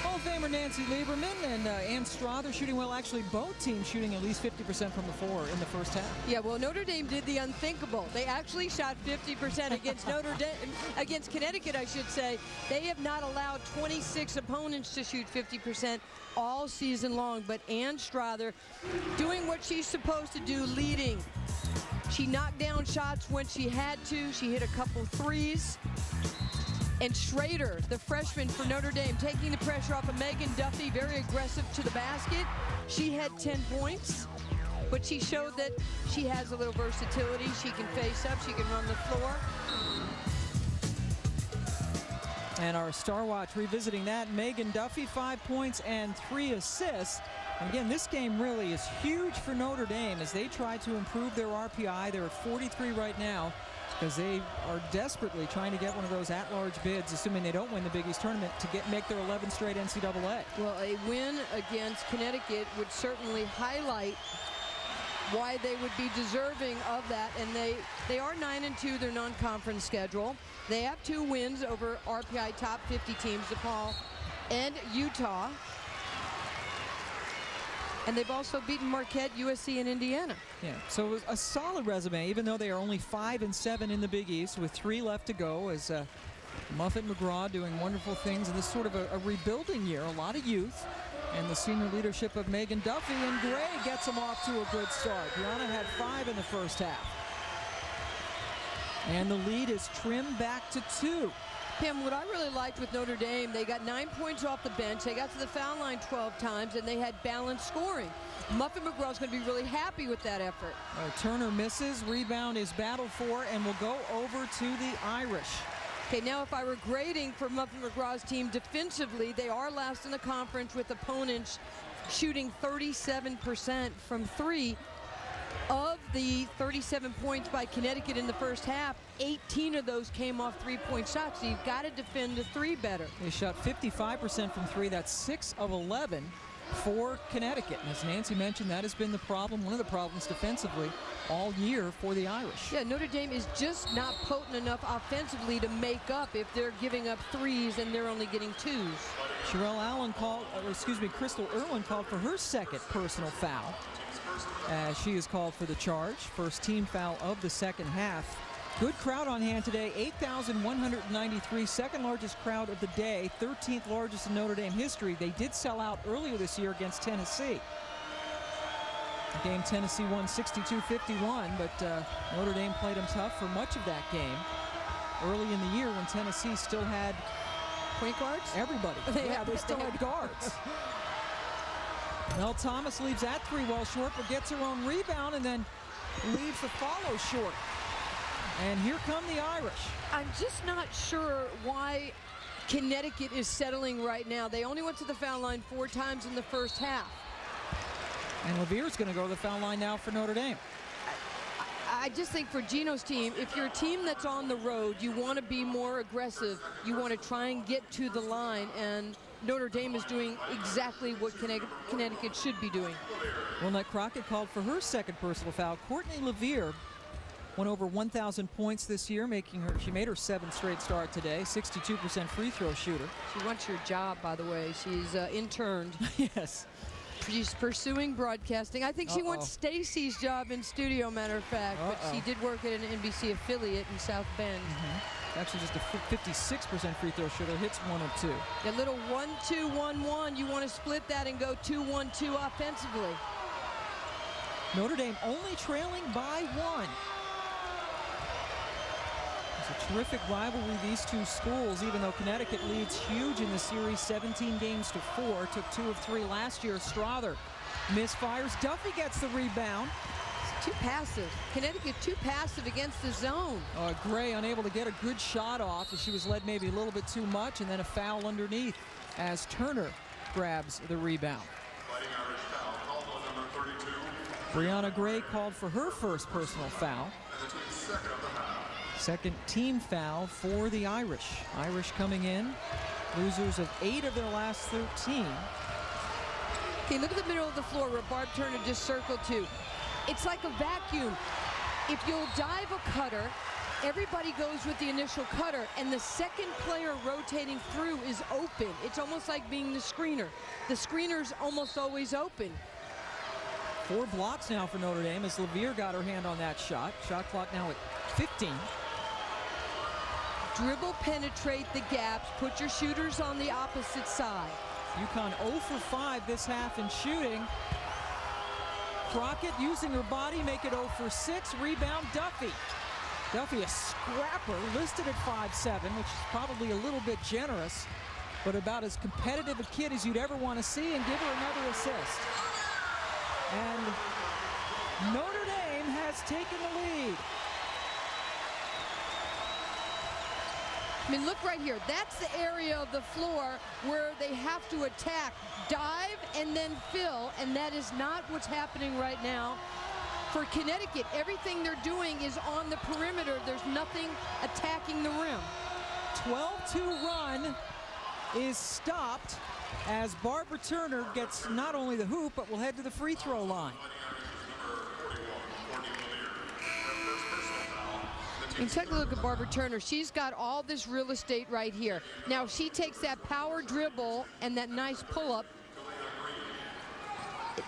Hall of Famer Nancy Lieberman and Ann Strother shooting well. Actually, both teams shooting at least 50% from the floor in the first half. Yeah, well, Notre Dame did the unthinkable. They actually shot 50% against Notre Dame, against Connecticut, I should say. They have not allowed 26 opponents to shoot 50% all season long. But Ann Strother doing what she's supposed to do, leading. She knocked down shots when she had to. She hit a couple threes. And Schrader, the freshman for Notre Dame, taking the pressure off of Megan Duffy, very aggressive to the basket. She had 10 points, but she showed that she has a little versatility. She can face up, she can run the floor. And our Star Watch revisiting that, Megan Duffy, 5 points and 3 assists. And again, this game really is huge for Notre Dame as they try to improve their RPI. They're at 43 right now, because they are desperately trying to get one of those at-large bids, assuming they don't win the Big East tournament, to make their 11th straight NCAA. Well, a win against Connecticut would certainly highlight why they would be deserving of that. And they are 9-2, their non-conference schedule. They have 2 wins over RPI top 50 teams, DePaul and Utah. And they've also beaten Marquette, USC, and Indiana. Yeah, so it was a solid resume, even though they are only 5-7 in the Big East with 3 left to go, as Muffet McGraw doing wonderful things in this sort of a rebuilding year. A lot of youth, and the senior leadership of Megan Duffy, and Gray gets them off to a good start. Brianna had 5 in the first half. And the lead is trimmed back to 2. Pam, what I really liked with Notre Dame, they got 9 points off the bench. They got to the foul line 12 times, and they had balanced scoring. Muffet McGraw's going to be really happy with that effort. Turner misses. Rebound is battled for, and will go over to the Irish. Okay, now if I were grading for Muffet McGraw's team defensively, they are last in the conference with opponents shooting 37% from 3. Of the 37 points by Connecticut in the first half, 18 of those came off three-point shots, so you've got to defend the 3 better. They shot 55% from 3. That's 6 of 11 for Connecticut. And as Nancy mentioned, that has been the problem, one of the problems defensively all year for the Irish. Yeah, Notre Dame is just not potent enough offensively to make up if they're giving up 3s and they're only getting 2s. Sherelle Allen Crystal Irwin called for her second personal foul, as she is called for the charge. First team foul of the second half. Good crowd on hand today, 8,193, second largest crowd of the day, 13th largest in Notre Dame history. They did sell out earlier this year against Tennessee. The game Tennessee won 62-51, but Notre Dame played them tough for much of that game. Early in the year when Tennessee still had point guards? Everybody. Yeah, they still had guards. Mel Thomas leaves that 3 well short, but gets her own rebound and then leaves the follow short. And here come the Irish. I'm just not sure why Connecticut is settling right now. They only went to the foul line 4 times in the first half. And Levier's going to go to the foul line now for Notre Dame. I just think for Gino's team, if you're a team that's on the road, you want to be more aggressive. You want to try and get to the line, and Notre Dame is doing exactly what Connecticut should be doing. Wilnette Crockett called for her second personal foul. Courtney Levier went over 1,000 points this year, she made her 7th straight start today, 62% free throw shooter. She wants your job, by the way. She's interned. Yes. She's pursuing broadcasting. I think she wants Stacy's job in studio, matter of fact, but she did work at an NBC affiliate in South Bend. Actually just a 56% free throw shooter, hits 1 of 2. A little 1-2-1-1. You want to split that and go 2-1-2 offensively. Notre Dame only trailing by 1. It's a terrific rivalry, these two schools, even though Connecticut leads huge in the series, 17 games to 4. Took 2 of 3 last year. Strother misfires. Duffy gets the rebound. It's too passive. Connecticut too passive against the zone. Gray unable to get a good shot off as she was led maybe a little bit too much, and then a foul underneath as Turner grabs the rebound. Fighting Irish foul, called on number 32. Brianna Gray called for her first personal foul. And the team's second of the half. Second team foul for the Irish. Irish coming in, losers of 8 of their last 13. Okay, look at the middle of the floor where Barb Turner just circled to. It's like a vacuum. If you'll dive a cutter everybody goes with the initial cutter, and the second player rotating through is open. It's almost like being the screener. The screener's almost always open. 4 blocks now for Notre Dame as Levier got her hand on that shot. Shot clock now at 15. Dribble, penetrate the gaps, put your shooters on the opposite side. UConn 0 for 5 this half in shooting. Crockett using her body, make it 0 for 6. Rebound, Duffy. Duffy, a scrapper, listed at 5'7", which is probably a little bit generous, but about as competitive a kid as you'd ever want to see, and give her another assist. And Notre Dame has taken the lead. I mean, look right here. That's the area of the floor where they have to attack, dive, and then fill, and that is not what's happening right now. For Connecticut, everything they're doing is on the perimeter. There's nothing attacking the rim. 12-2 run is stopped as Barbara Turner gets not only the hoop, but will head to the free throw line. And take a look at Barbara Turner. She's got all this real estate right here. Now she takes that power dribble and that nice pull-up.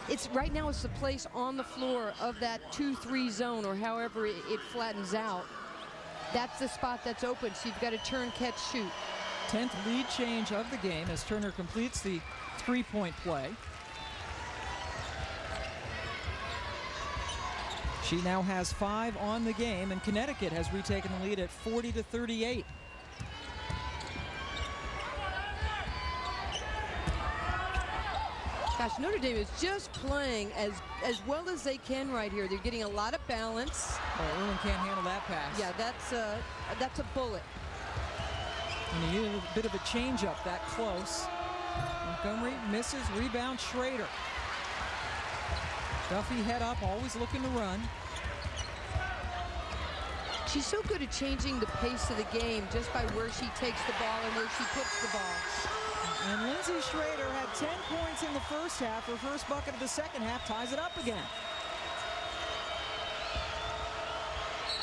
It's right now it's the place on the floor of that 2-3 zone, or however it flattens out. That's the spot that's open, so you've got to turn, catch, shoot. 10th lead change of the game as Turner completes the three-point play. She now has 5 on the game, and Connecticut has retaken the lead at 40-38. Gosh, Notre Dame is just playing as well as they can right here. They're getting a lot of balance. Oh, Irwin can't handle that pass. Yeah, that's a bullet. And you need a bit of a changeup that close. Montgomery misses, rebound, Schrader. Duffy head up, always looking to run. She's so good at changing the pace of the game just by where she takes the ball and where she puts the ball. And Lindsay Schrader had 10 points in the first half. Her first bucket of the second half ties it up again.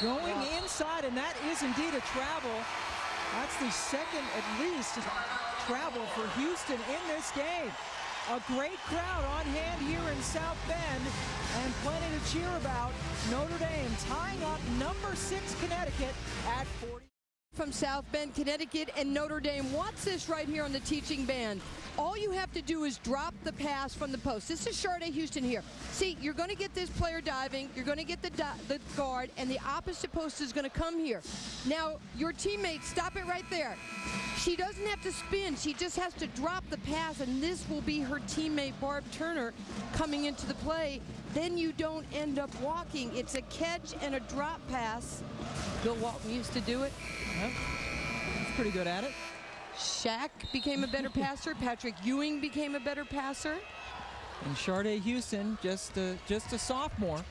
Going inside, and that is indeed a travel. That's the second, at least, travel for Houston in this game. A great crowd on hand here in South Bend, and plenty to cheer about. Notre Dame tying up number 6 Connecticut at 40. From South Bend, Connecticut, and Notre Dame. Watch this right here on the teaching band. All you have to do is drop the pass from the post. This is Sharday Houston here. See, you're going to get this player diving, you're going to get the guard, and the opposite post is going to come here. Now, your teammate, stop it right there. She doesn't have to spin. She just has to drop the pass, and this will be her teammate, Barb Turner, coming into the play. Then you don't end up walking. It's a catch and a drop pass. Bill Walton used to do it. Yep. He's pretty good at it. Shaq became a better passer. Patrick Ewing became a better passer. And Sharday Houston, just a sophomore,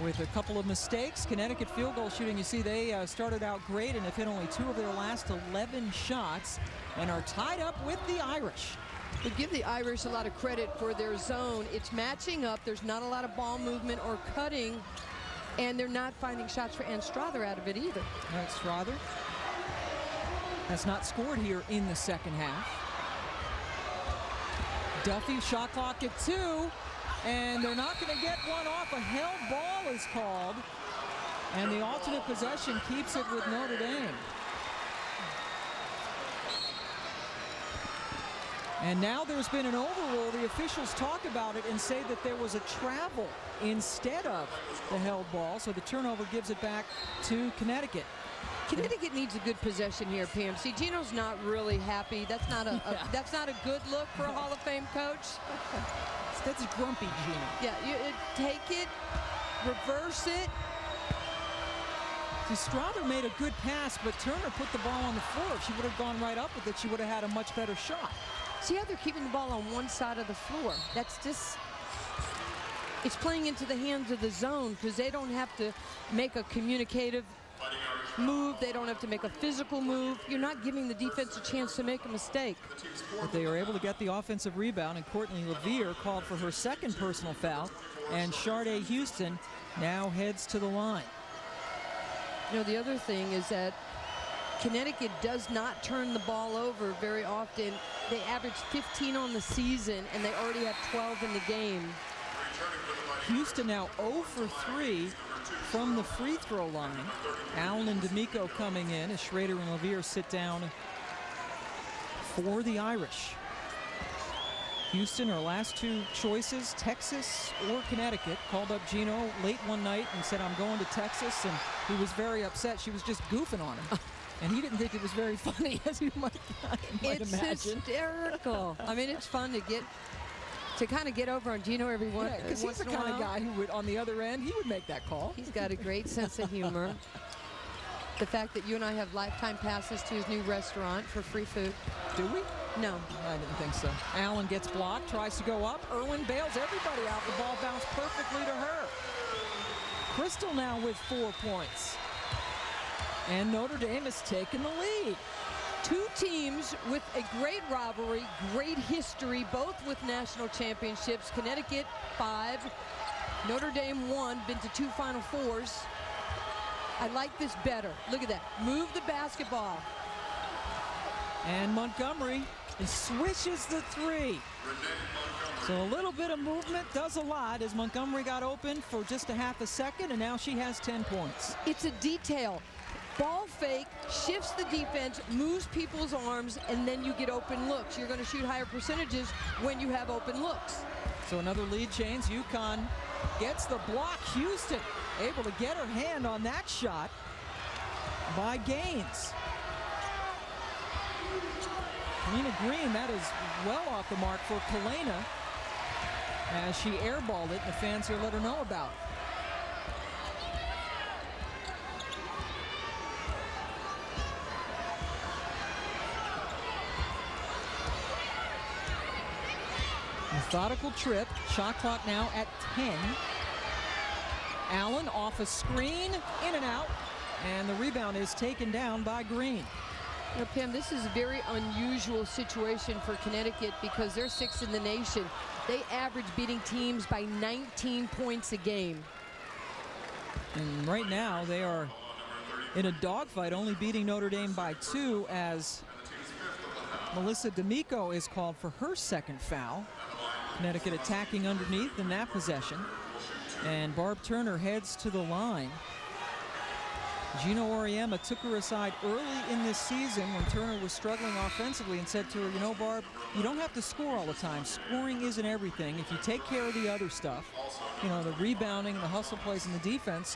with a couple of mistakes. Connecticut field goal shooting, you see they started out great and have hit only 2 of their last 11 shots and are tied up with the Irish. We give the Irish a lot of credit for their zone. It's matching up. There's not a lot of ball movement or cutting, and they're not finding shots for Ann Strother out of it either. All right, Strother has not scored here in the second half. Duffy, shot clock at 2, and they're not going to get one off. A held ball is called, and the alternate possession keeps it with Notre Dame. And now there's been an overrule. The officials talk about it and say that there was a travel instead of the held ball, so the turnover gives it back to Connecticut. Connecticut needs a good possession here, Pam. See, Gino's not really happy. That's not that's not a good look for a Hall of Fame coach. That's grumpy Gino. Yeah, take it, reverse it. See, Strother made a good pass, but Turner put the ball on the floor. If she would have gone right up with it, she would have had a much better shot. See how they're keeping the ball on one side of the floor? That's just, it's playing into the hands of the zone because they don't have to make a communicative move. They don't have to make a physical move. You're not giving the defense a chance to make a mistake. But they are able to get the offensive rebound, and Courtney Levier called for her second personal foul, and Sharday Houston now heads to the line. You know, the other thing is that Connecticut does not turn the ball over very often. They average 15 on the season, and they already have 12 in the game. Houston now 0 for 3 from the free throw line. Allen and D'Amico coming in as Schrader and Levere sit down for the Irish. Houston, our last two choices, Texas or Connecticut. Called up Gino late one night and said, I'm going to Texas, and he was very upset. She was just goofing on him. And he didn't think it was very funny, as you might It's imagine. hysterical. I mean, it's fun to kind of get over on Gino every once in a while. Because he's the kind of guy who would, on the other end, he would make that call. He's got a great sense of humor. The fact that you and I have lifetime passes to his new restaurant for free food. Do we? No. I didn't think so. Allen gets blocked, tries to go up. Irwin bails everybody out. The ball bounced perfectly to her. Crystal now with 4 points. And Notre Dame has taken the lead. Two teams with a great rivalry, great history, both with national championships. Connecticut 5, Notre Dame 1, been to 2 Final Fours. I like this better. Look at that. Move the basketball. And Montgomery swishes the 3. So a little bit of movement does a lot, as Montgomery got open for just a half a second, and now she has 10 points. It's a detail. Ball fake, shifts the defense, moves people's arms, and then you get open looks. You're going to shoot higher percentages when you have open looks. So another lead change. UConn gets the block. Houston able to get her hand on that shot by Gaines. Lena Green, that is well off the mark for Kalena as she airballed it, and the fans here let her know about it. Methodical trip. Shot clock now at 10. Allen off a screen, in and out, and the rebound is taken down by Green. You know, Pam, this is a very unusual situation for Connecticut because they're 6th in the nation. They average beating teams by 19 points a game. And right now they are in a dogfight, only beating Notre Dame by 2, as Melissa D'Amico is called for her second foul. Connecticut attacking underneath in that possession. And Barb Turner heads to the line. Gino Auriemma took her aside early in this season when Turner was struggling offensively and said to her, you know, Barb, you don't have to score all the time. Scoring isn't everything. If you take care of the other stuff, you know, the rebounding, the hustle plays, and the defense,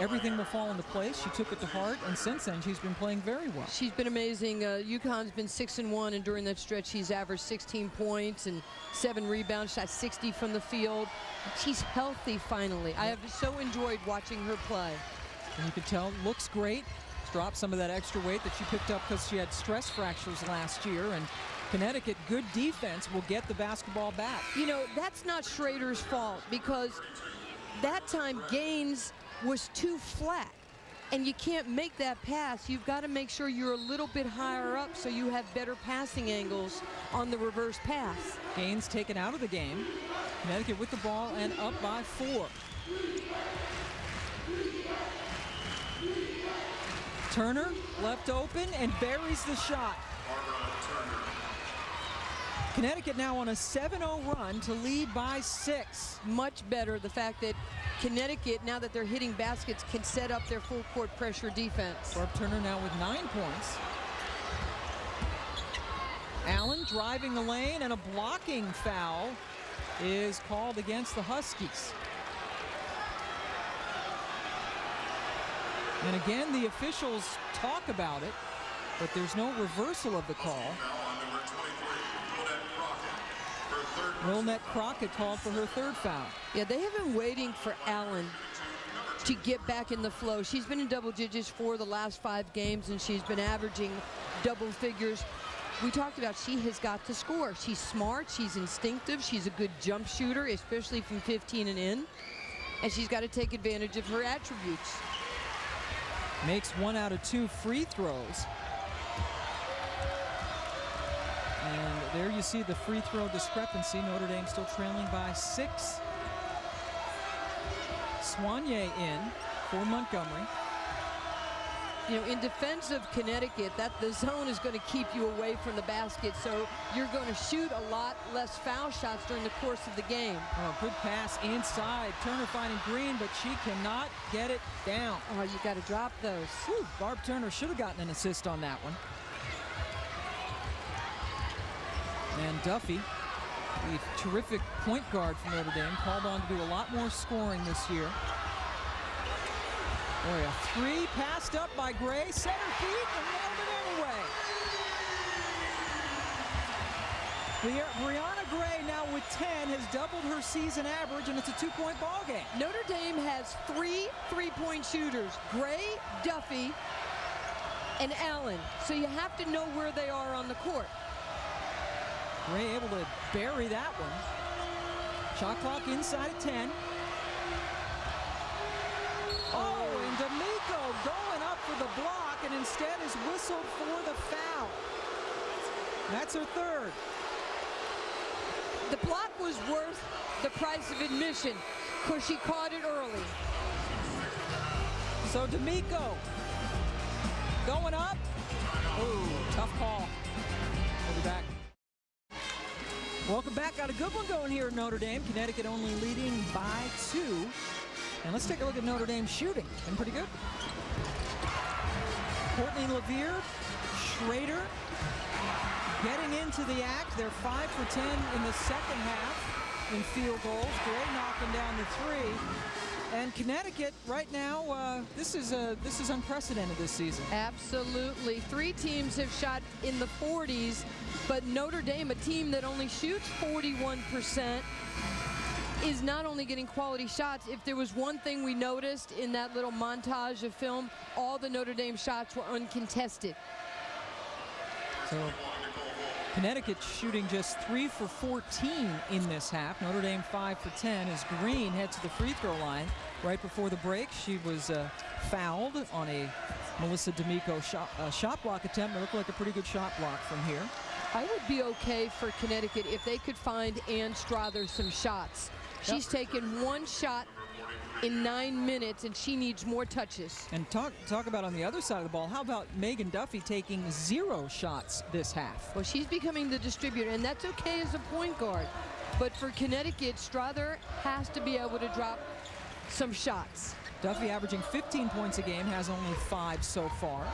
everything will fall into place. She took it to heart, and since then she's been playing very well. She's been amazing. UConn's been 6-1, and during that stretch she's averaged 16 points and 7 rebounds, shot 60 from the field. She's healthy finally. I have so enjoyed watching her play. And you can tell, looks great. Dropped some of that extra weight that she picked up because she had stress fractures last year. And Connecticut, good defense, will get the basketball back. You know, that's not Schrader's fault because that time Gaines was too flat. And you can't make that pass. You've got to make sure you're a little bit higher up so you have better passing angles on the reverse pass. Gaines taken out of the game. Connecticut with the ball and up by 4. Turner left open and buries the shot. Connecticut now on a 7-0 run to lead by 6. Much better the fact that Connecticut, now that they're hitting baskets, can set up their full court pressure defense. Barb Turner now with 9 points. Allen driving the lane, and a blocking foul is called against the Huskies. And again, the officials talk about it, but there's no reversal of the call. Wilnette Crockett called for her 3rd foul. Yeah, they have been waiting for Allen to get back in the flow. She's been in double digits for the last 5 games, and she's been averaging double figures. We talked about she has got to score. She's smart, she's instinctive, she's a good jump shooter, especially from 15 and in, and she's got to take advantage of her attributes. Makes 1 out of 2 free throws. And there you see the free throw discrepancy. Notre Dame still trailing by 6. Soigné in for Montgomery. You know, in defense of Connecticut, the zone is going to keep you away from the basket, so you're going to shoot a lot less foul shots during the course of the game. Oh, good pass inside. Turner finding Green, but she cannot get it down. Oh, you got to drop those. Whew, Barb Turner should have gotten an assist on that one. And Duffy, the terrific point guard for Notre Dame, called on to do a lot more scoring this year. Boy, a three passed up by Gray, center feet, and nailed it anyway. Brianna Gray now with 10 has doubled her season average, and it's a 2-point ball game. Notre Dame has 3 3-point shooters, Gray, Duffy, and Allen. So you have to know where they are on the court. Gray able to bury that one. Shot clock inside of 10. Oh, and D'Amico going up for the block and instead is whistled for the foul. That's her third. The block was worth the price of admission because she caught it early. So D'Amico going up. Ooh, tough call. We'll be back. Welcome back. Got a good one going here at Notre Dame. Connecticut only leading by 2. And let's take a look at Notre Dame shooting. Been pretty good. Courtney Levere, Schrader getting into the act. They're 5 for 10 in the second half in field goals. Gray knocking down the 3. And Connecticut right now, this is unprecedented this season. Absolutely. 3 teams have shot in the 40s, but Notre Dame, a team that only shoots 41%, is not only getting quality shots. If there was one thing we noticed in that little montage of film, all the Notre Dame shots were uncontested. So Connecticut shooting just 3 for 14 in this half. Notre Dame 5 for 10 as Green heads to the free throw line. Right before the break, she was fouled on a Melissa D'Amico shot block attempt. It looked like a pretty good shot block from here. I would be okay for Connecticut if they could find Ann Strother some shots. She's taken 1 shot in 9 minutes, and she needs more touches. And talk about on the other side of the ball, how about Megan Duffy taking 0 shots this half? Well, she's becoming the distributor, and that's okay as a point guard. But for Connecticut, Strother has to be able to drop some shots. Duffy averaging 15 points a game, has only 5 so far.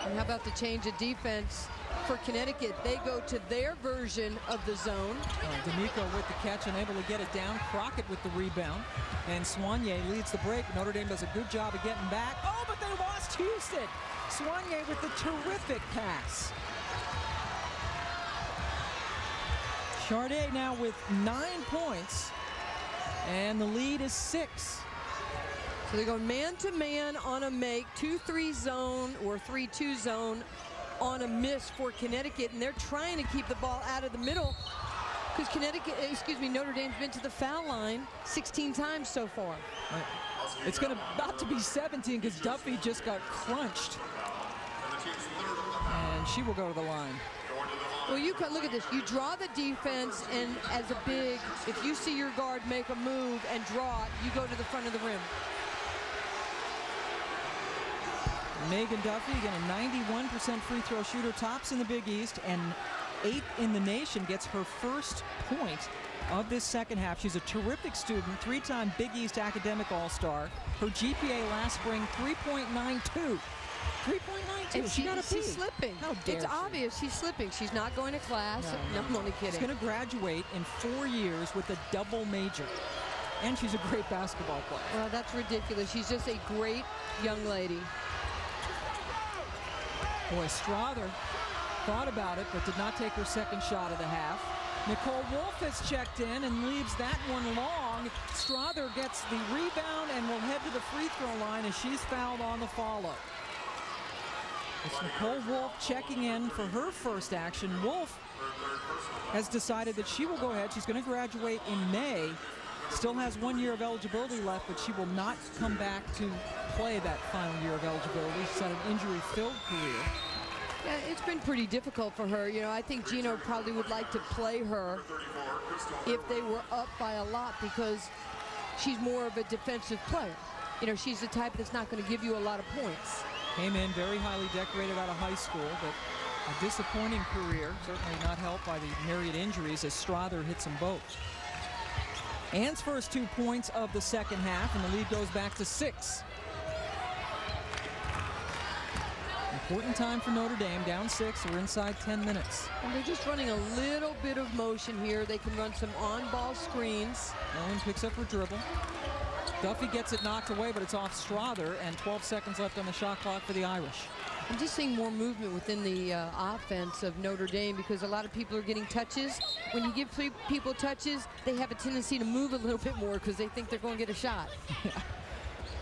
And how about the change of defense for Connecticut? They go to their version of the zone. D'Amico with the catch, unable to get it down. Crockett with the rebound. And Soigné leads the break. Notre Dame does a good job of getting back. Oh, but they lost Houston. Soigné with the terrific pass. Charday now with 9 points. And the lead is 6. So they're going man-to-man on a make, 2-3 zone or 3-2 zone on a miss for Connecticut, and they're trying to keep the ball out of the middle because Notre Dame's been to the foul line 16 times so far. Right. It's about to be 17 because Duffy just got crunched. And she will go to the line. Well, you can look at this. You draw the defense, and as a big, if you see your guard make a move and draw, you go to the front of the rim. Megan Duffy, again, a 91% free throw shooter, tops in the Big East, and 8th in the nation, gets her first point of this second half. She's a terrific student, 3-time Big East academic all-star. Her GPA last spring, 3.92. 3.92. And she got a B. She's slipping. How dare It's she? obvious she's slipping. She's not going to class. No, I'm only kidding. She's going to graduate in 4 years with a double major. And she's a great basketball player. Well, that's ridiculous. She's just a great young lady. Boy, Strother thought about it, but did not take her second shot of the half. Nicole Wolf has checked in and leaves that one long. Strother gets the rebound and will head to the free throw line as she's fouled on the follow. It's Nicole Wolf checking in for her first action. Wolf has decided that she will go ahead. She's going to graduate in May. Still has 1 year of eligibility left, but she will not come back to play that final year of eligibility. She's had an injury-filled career. Yeah, it's been pretty difficult for her. You know, I think Gino probably would like to play her if they were up by a lot because she's more of a defensive player. You know, she's the type that's not going to give you a lot of points. Came in very highly decorated out of high school, but a disappointing career, certainly not helped by the myriad injuries as Strother hits them both. Ann's first 2 points of the second half, and the lead goes back to 6. Important time for Notre Dame, down 6. We're inside 10 minutes. And they're just running a little bit of motion here. They can run some on-ball screens. Ellen picks up her dribble. Duffy gets it knocked away, but it's off Strother, and 12 seconds left on the shot clock for the Irish. I'm just seeing more movement within the offense of Notre Dame because a lot of people are getting touches. When you give people touches, they have a tendency to move a little bit more because they think they're going to get a shot.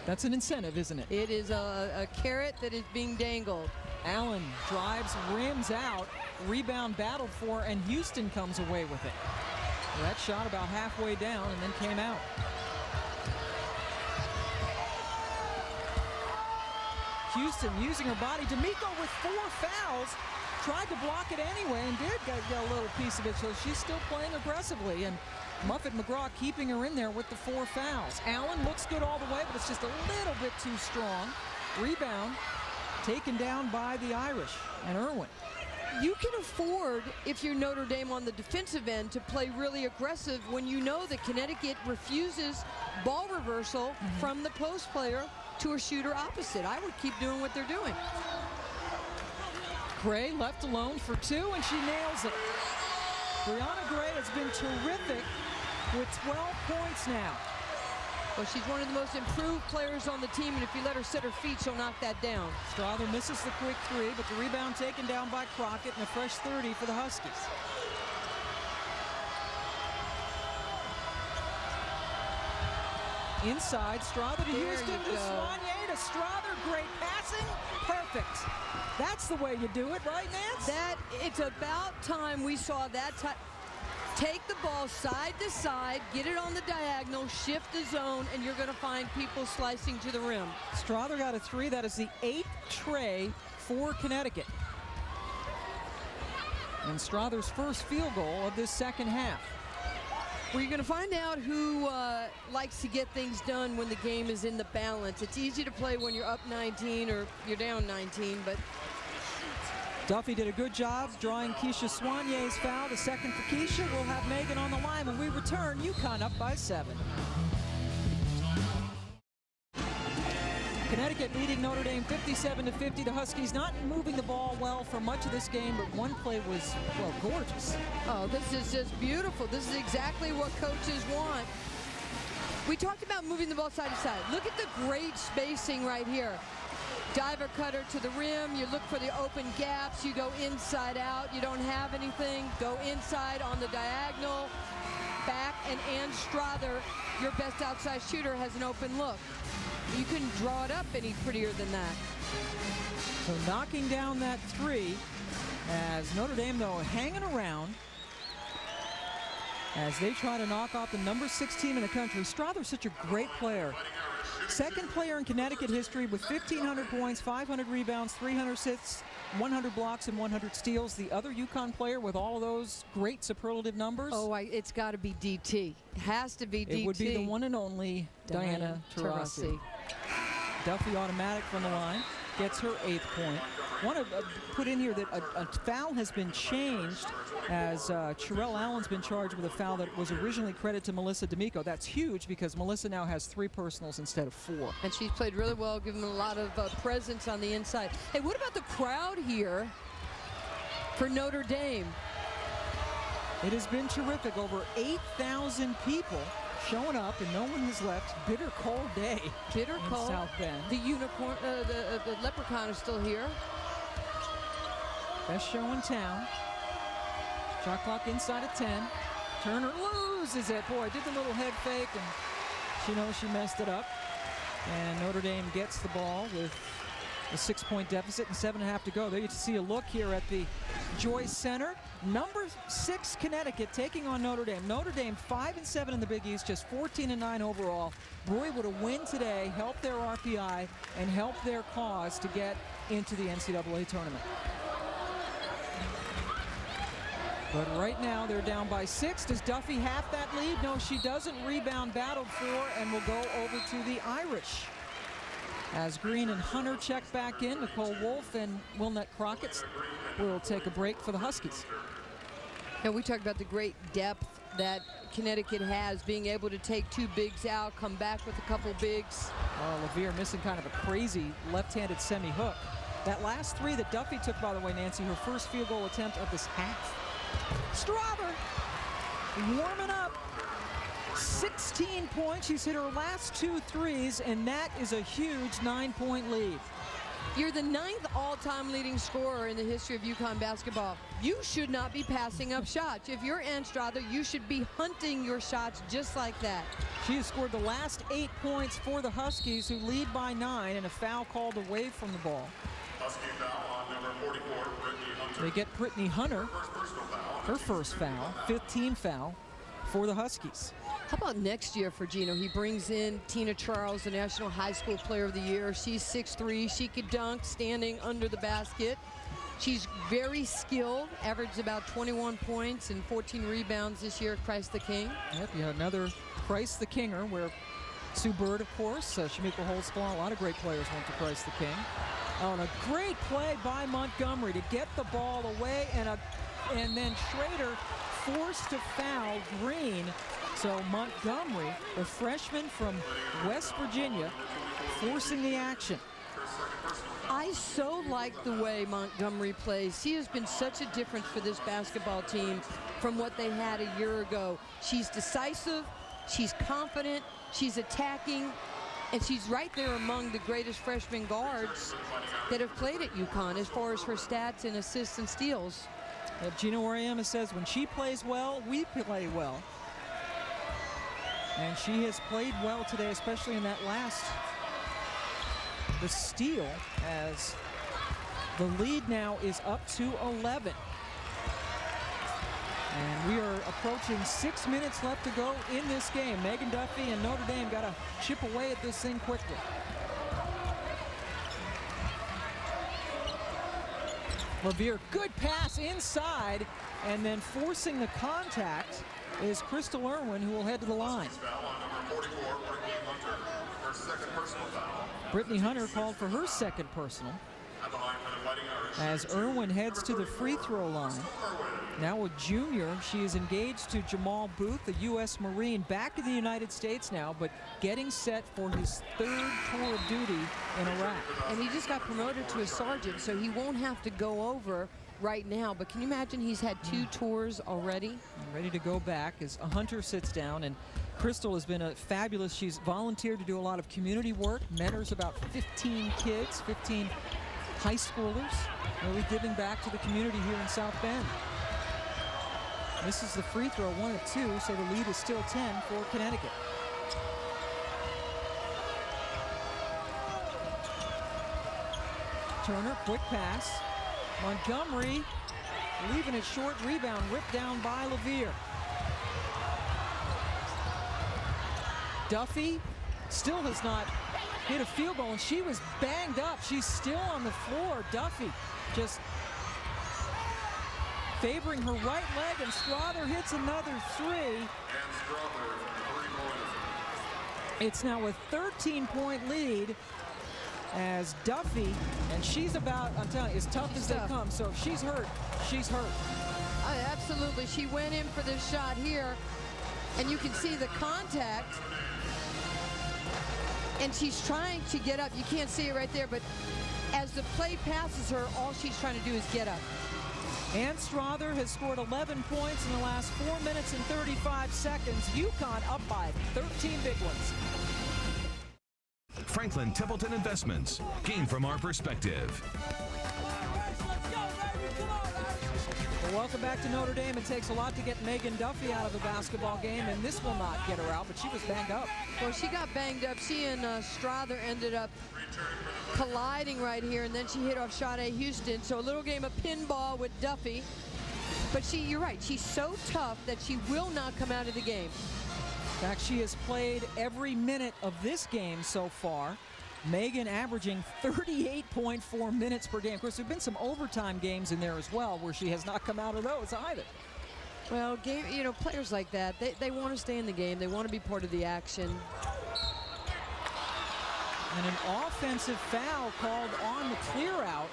That's an incentive, isn't it? It is a carrot that is being dangled. Allen drives, rims out, rebound battled for, and Houston comes away with it. That shot about halfway down and then came out. Houston using her body. D'Amico with 4 fouls. Tried to block it anyway and did get a little piece of it, so she's still playing aggressively. And Muffet McGraw keeping her in there with the 4 fouls. Allen looks good all the way, but it's just a little bit too strong. Rebound taken down by the Irish and Irwin. You can afford, if you're Notre Dame on the defensive end, to play really aggressive when you know that Connecticut refuses ball reversal from the post player to a shooter opposite. I would keep doing what they're doing. Gray left alone for 2, and she nails it. Brianna Gray has been terrific with 12 points now. Well, she's one of the most improved players on the team, and if you let her sit her feet, she'll knock that down. Strother misses the quick 3, but the rebound taken down by Crockett, and a fresh 30 for the Huskies. Inside, Strother to Houston, to Soigné, to Strother, great passing, perfect. That's the way you do it, right, Nance? It's about time we saw that. Take the ball side to side, get it on the diagonal, shift the zone, and you're going to find people slicing to the rim. Strother got a 3. That is the 8th tray for Connecticut. And Strother's first field goal of this second half. Well, you're going to find out who likes to get things done when the game is in the balance. It's easy to play when you're up 19 or you're down 19, but Duffy did a good job drawing Keisha Soigné's foul. The second for Keisha. We'll have Megan on the line when we return. UConn up by 7. Connecticut leading Notre Dame 57-50. The Huskies not moving the ball well for much of this game, but one play was, well, gorgeous. Oh, this is just beautiful. This is exactly what coaches want. We talked about moving the ball side to side. Look at the great spacing right here. Diver cutter to the rim. You look for the open gaps. You go inside out. You don't have anything. Go inside on the diagonal. Back, and Ann Strother, your best outside shooter, has an open look. You couldn't draw it up any prettier than that. So knocking down that 3 as Notre Dame, though, hanging around as they try to knock off the number 6 team in the country. Strother's such a great player. Second player in Connecticut history with 1,500 points, 500 rebounds, 300 assists, 100 blocks, and 100 steals. The other UConn player with all of those great superlative numbers. Oh, it's got to be DT. It has to be DT. It would be the one and only Diana Taurasi. Duffy automatic from the line, gets her 8th point. Want to put in here that a foul has been changed as Cherelle Allen's been charged with a foul that was originally credited to Melissa D'Amico. That's huge because Melissa now has 3 personals instead of 4. And she's played really well, given a lot of presence on the inside. Hey, what about the crowd here for Notre Dame? It has been terrific. Over 8,000 people showing up, and no one has left. Bitter cold day. Bitter cold. South Bend. The unicorn, the leprechaun is still here. Best show in town. Shot clock inside of 10. Turner loses it. Boy, did the little head fake, and she knows she messed it up. And Notre Dame gets the ball with a 6-point deficit and 7.5 to go. There you see a look here at the Joyce Center. Number 6 Connecticut taking on Notre Dame. Notre Dame 5-7 in the Big East, just 14-9 overall. Boy, would a win today help their RPI and help their cause to get into the NCAA tournament. But right now they're down by 6. Does Duffy have that lead? No, she doesn't. Rebound battled for and will go over to the Irish. As Green and Hunter check back in, Nicole Wolf and Wilnette Crockett will take a break for the Huskies. And we talked about the great depth that Connecticut has, being able to take two bigs out, come back with a couple bigs. Oh, LeVere missing kind of a crazy left-handed semi-hook. That last three that Duffy took, by the way, Nancy, her first field goal attempt of this half. Strother warming up. 16 points. She's hit her last 2 threes, and that is a huge 9-point lead. You're the 9th all-time leading scorer in the history of UConn basketball. You should not be passing up shots. If you're Ann Strother, you should be hunting your shots just like that. She has scored the last 8 points for the Huskies, who lead by 9, and a foul called away from the ball. Husky foul on number 44, Brittany Hunter. They get Brittany Hunter, her first foul, 15 foul for the Huskies. How about next year for Gino? He brings in Tina Charles, the National High School Player of the Year. She's 6'3". She could dunk standing under the basket. She's very skilled, averaged about 21 points and 14 rebounds this year at Christ the King. Yep, you have another Christ the Kinger, where Sue Bird, of course, Shamika Holtzclaw, a lot of great players went to Christ the King. Oh, and a great play by Montgomery to get the ball away, and then Schrader forced to foul Green. So Montgomery, the freshman from West Virginia, forcing the action. I so like the way Montgomery plays. She has been such a difference for this basketball team from what they had a year ago. She's decisive, she's confident, she's attacking, and she's right there among the greatest freshman guards that have played at UConn as far as her stats and assists and steals. Gino Oriema says when she plays well, we play well. And she has played well today, especially in that the steal, as the lead now is up to 11. And we are approaching 6 minutes left to go in this game. Megan Duffy and Notre Dame got to chip away at this thing quickly. LeVere, good pass inside, and then forcing the contact is Crystal Irwin, who will head to the line. Brittany Hunter called for her second personal. As Irwin heads to the free throw line. Now a junior, she is engaged to Jamal Booth, a U.S. Marine, back in the United States now, but getting set for his 3rd tour of duty in Iraq. And he just got promoted to a sergeant, so he won't have to go over right now. But can you imagine he's had 2 tours already? Ready to go back as Hunter sits down, and Crystal has been a fabulous. She's volunteered to do a lot of community work, mentors about 15 kids, 15 high schoolers, really giving back to the community here in South Bend. This is the free throw, 1 of 2, so the lead is still 10 for Connecticut. Turner, quick pass. Montgomery leaving it short, rebound ripped down by LeVere. Duffy still has not hit a field goal, and she was banged up. She's still on the floor. Duffy just favoring her right leg, and Strother hits another 3. It's now a 13-point lead as Duffy, and she's about, I'm telling you, as tough as they come. So if she's hurt, she's hurt. Absolutely. She went in for this shot here, and you can see the contact. And she's trying to get up. You can't see it right there, but as the play passes her, all she's trying to do is get up. Ann Strother has scored 11 points in the last 4 minutes and 35 seconds. UConn up by 13 big ones. Franklin Templeton Investments. Gain from our perspective. Well, welcome back to Notre Dame. It takes a lot to get Megan Duffy out of a basketball game, and this will not get her out, but she was banged up. Well, she got banged up. She and Strother ended up colliding right here, and then she hit off Sade Houston. So a little game of pinball with Duffy. But you're right, she's so tough that she will not come out of the game. In fact, she has played every minute of this game so far. Megan averaging 38.4 minutes per game. Of course, there have been some overtime games in there as well where she has not come out of those either. Well, players like that, they want to stay in the game. They want to be part of the action. And an offensive foul called on the clear out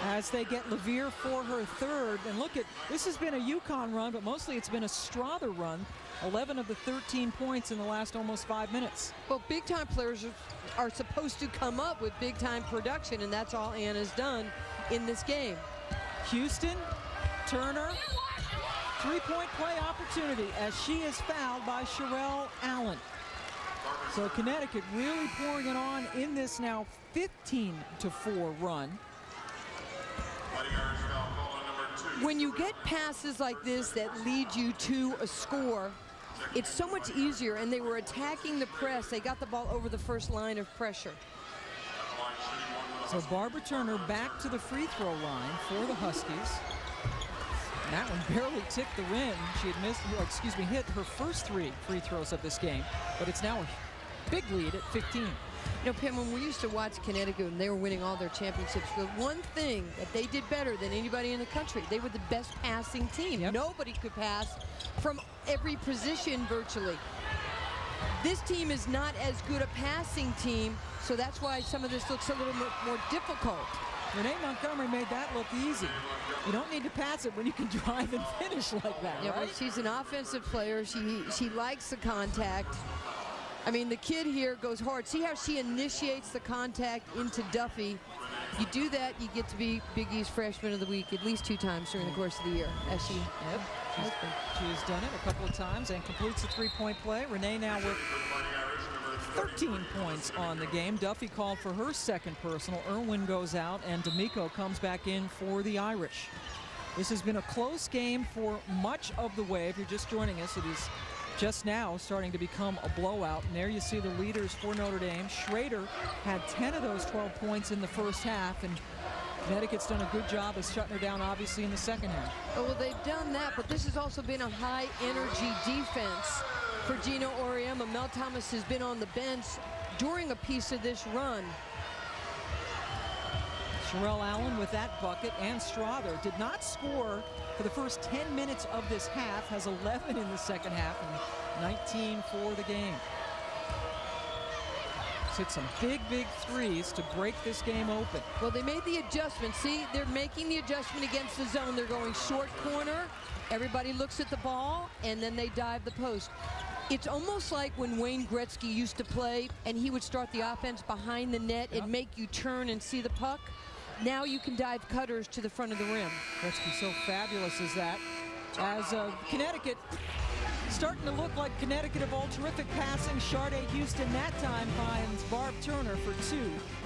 as they get Levere for her third. And look at, this has been a UConn run, but mostly it's been a Strother run. 11 of the 13 points in the last almost 5 minutes. Well, big-time players are supposed to come up with big-time production, and that's all Anna's done in this game. Houston, Turner, three-point play opportunity as she is fouled by Sherelle Allen. So Connecticut really pouring it on in this now 15-4 run. When you get passes like this that lead you to a score, it's so much easier, and they were attacking the press. They got the ball over the first line of pressure. So Barbara Turner back to the free throw line for the Huskies. And that one barely ticked the rim. She had missed, hit her first 3 free throws of this game, but it's now a big lead at 15. You know, Pam, when we used to watch Connecticut and they were winning all their championships, the one thing that they did better than anybody in the country, they were the best passing team. Yep. Nobody could pass from every position virtually. This team is not as good a passing team, so that's why some of this looks a little more difficult. Renee Montgomery made that look easy. You don't need to pass it when you can drive and finish like that, Yeah, right? but she's an offensive player. She likes the contact. I mean, the kid here goes hard. See how she initiates the contact into Duffy. You do that, you get to be Big East Freshman of the Week at least 2 times during the course of the year. As she, Yep, she's done it a couple of times and completes the three-point play. Renee now with 13 points on the game. Duffy called for her second personal. Irwin goes out, and D'Amico comes back in for the Irish. This has been a close game for much of the way. If you're just joining us, it is just now starting to become a blowout. And there you see the leaders for Notre Dame. Schrader had 10 of those 12 points in the first half, and Connecticut's done a good job of shutting her down, obviously, in the second half. Oh, well, they've done that, but this has also been a high-energy defense for Gina Auriemma. Mel Thomas has been on the bench during a piece of this run. Sherelle Allen with that bucket, and Strother did not score for the first 10 minutes of this half, has 11 in the second half and 19 for the game. Hit some big threes to break this game open. Well, they made the adjustment. See, they're making the adjustment against the zone. They're going short corner. Everybody looks at the ball, and then they dive the post. It's almost like when Wayne Gretzky used to play, and he would start the offense behind the net and make you turn and see the puck. Now you can dive cutters to the front of the rim. Gretzky so fabulous as that. As Connecticut starting to look like Connecticut of all terrific passing. Sharday Houston that time finds Barb Turner for 2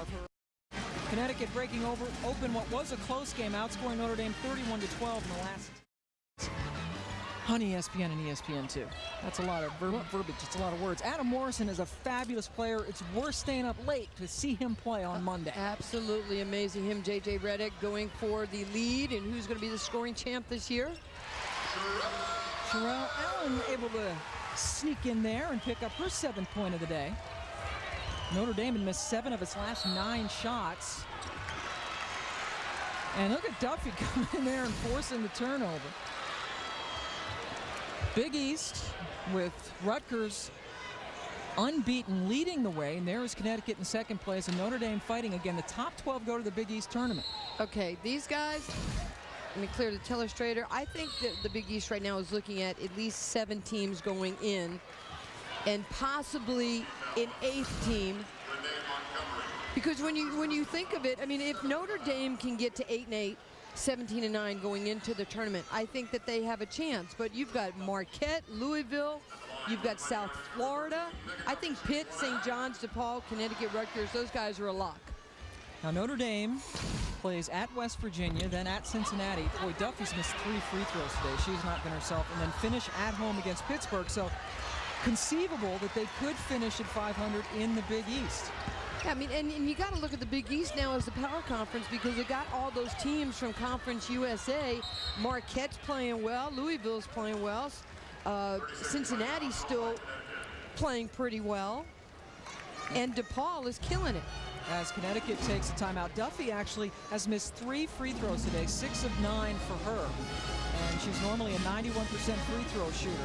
of her. Connecticut breaking open what was a close game, outscoring Notre Dame 31-12 in the last. On ESPN and ESPN2. That's a lot of verbiage. It's a lot of words. Adam Morrison is a fabulous player. It's worth staying up late to see him play on Monday. Absolutely amazing. Him, J.J. Redick, going for the lead, and who's going to be the scoring champ this year? Sherelle Allen able to sneak in there and pick up her 7th point of the day. Notre Dame had missed 7 of its last 9 shots. And look at Duffy coming in there and forcing the turnover. Big East with Rutgers unbeaten leading the way, and there is Connecticut in second place, and Notre Dame fighting again. The top 12 go to the Big East tournament. Okay, these guys, let me clear the telestrator. I think that the Big East right now is looking at least 7 teams going in, and possibly an 8th team. Because when you think of it, I mean, if Notre Dame can get to 8-8, 17-9 going into the tournament, I think that they have a chance. But you've got Marquette, Louisville, you've got South Florida. I think Pitt, St. John's, DePaul, Connecticut, Rutgers, those guys are a lock. Now Notre Dame plays at West Virginia, then at Cincinnati. Boy, Duffy's missed 3 free throws today. She's not been herself. And then finish at home against Pittsburgh. So conceivable that they could finish at 500 in the Big East. Yeah, I mean, and you got to look at the Big East now as the power conference, because they got all those teams from Conference USA. Marquette's playing well. Louisville's playing well. Cincinnati's still playing pretty well. And DePaul is killing it. As Connecticut takes a timeout, Duffy actually has missed 3 free throws today, 6 of 9 for her. And she's normally a 91% free throw shooter.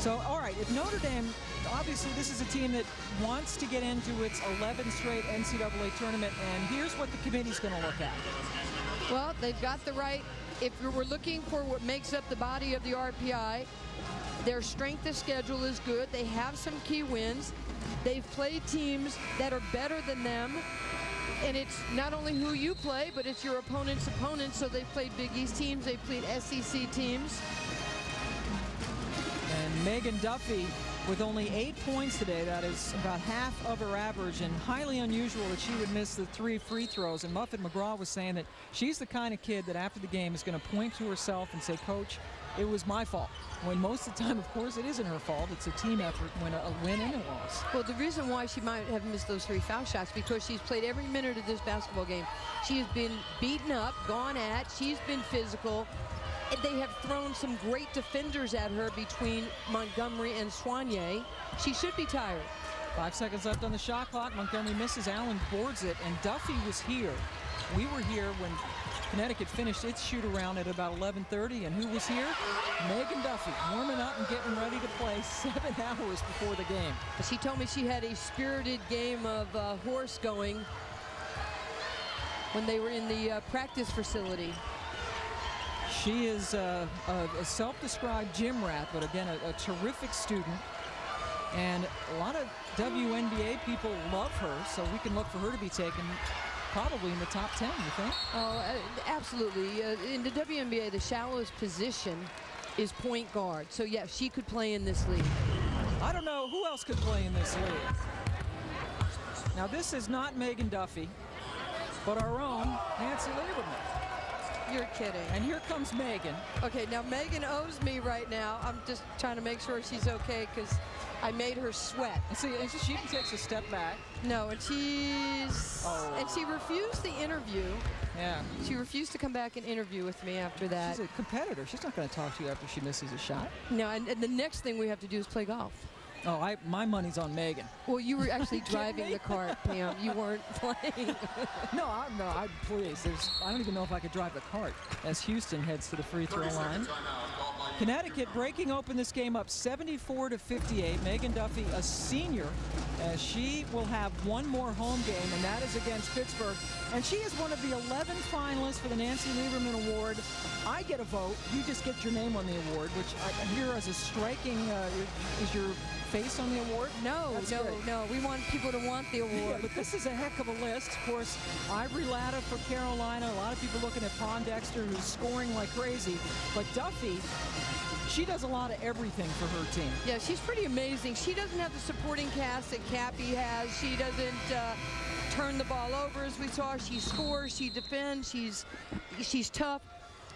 So, all right, if Notre Dame, obviously this is a team that wants to get into its 11th straight NCAA tournament, and here's what the committee's going to look at. Well, they've got the right, if we're looking for what makes up the body of the RPI, their strength of schedule is good. They have some key wins. They've played teams that are better than them. And it's not only who you play, but it's your opponent's opponent. So they've played Big East teams. They've played SEC teams. And Megan Duffy with only 8 points today. That is about half of her average, and highly unusual that she would miss the 3 free throws. And Muffet McGraw was saying that she's the kind of kid that after the game is going to point to herself and say, Coach, it was my fault. When most of the time, of course, it isn't her fault. It's a team effort when a win and a loss. Well, the reason why she might have missed those 3 foul shots because she's played every minute of this basketball game. She has been beaten up, gone at. She's been physical. They have thrown some great defenders at her between Montgomery and Soigné. She should be tired. 5 seconds left on the shot clock. Montgomery misses. Allen boards it, and Duffy was here. We were here when Connecticut finished its shoot-around at about 11:30, and who was here? Megan Duffy, warming up and getting ready to play 7 hours before the game. She told me she had a spirited game of horse going when they were in the practice facility. She is a self-described gym rat, but again, a terrific student. And a lot of WNBA people love her, so we can look for her to be taken probably in the top 10, you think? Oh, absolutely. In the WNBA, the shallowest position is point guard. So, yeah, she could play in this league. I don't know who else could play in this league. Now, this is not Megan Duffy, but our own Nancy Lieberman. You're kidding. And here comes Megan. Okay, now Megan owes me right now. I'm just trying to make sure she's okay because I made her sweat. And see, she takes a step back. No, and she refused the interview. Yeah. She refused to come back and interview with me after that. She's a competitor. She's not going to talk to you after she misses a shot. No, and the next thing we have to do is play golf. Oh, my money's on Megan. Well, you were actually driving the cart, Pam. You weren't playing. No, please. I don't even know if I could drive the cart as Houston heads to the free throw line. Connecticut breaking open this game up 74-58. Megan Duffy, a senior, as she will have one more home game, and that is against Pittsburgh. And she is one of the 11 finalists for the Nancy Lieberman Award. I get a vote. You just get your name on the award, which I hear as a striking, is your face on the award? No. We want people to want the award. Yeah, but this is a heck of a list. Of course, Ivory Latta for Carolina. A lot of people looking at Pondexter, who's scoring like crazy. But Duffy, she does a lot of everything for her team. Yeah, she's pretty amazing. She doesn't have the supporting cast that Cappy has. She doesn't turn the ball over, as we saw. She scores, she defends, she's tough.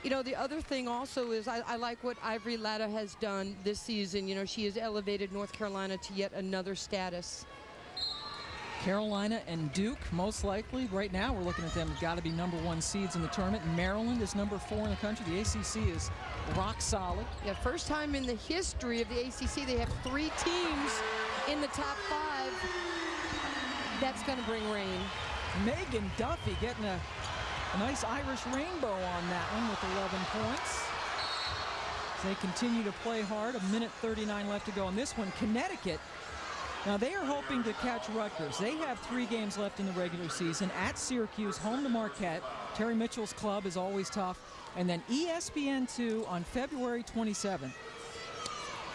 You know, the other thing also is I like what Ivory Latta has done this season. You know, she has elevated North Carolina to yet another status. Carolina and Duke, most likely. Right now, we're looking at them. Got to be #1 seeds in the tournament. Maryland is #4 in the country. The ACC is rock solid. Yeah, first time in the history of the ACC, they have 3 teams in the top 5. That's going to bring rain. Megan Duffy getting a nice Irish rainbow on that one with 11 points. As they continue to play hard. 1:39 left to go in this one. Connecticut. Now, they are hoping to catch Rutgers. They have 3 games left in the regular season. At Syracuse, home to Marquette. Terry Mitchell's club is always tough. And then ESPN2 on February 27th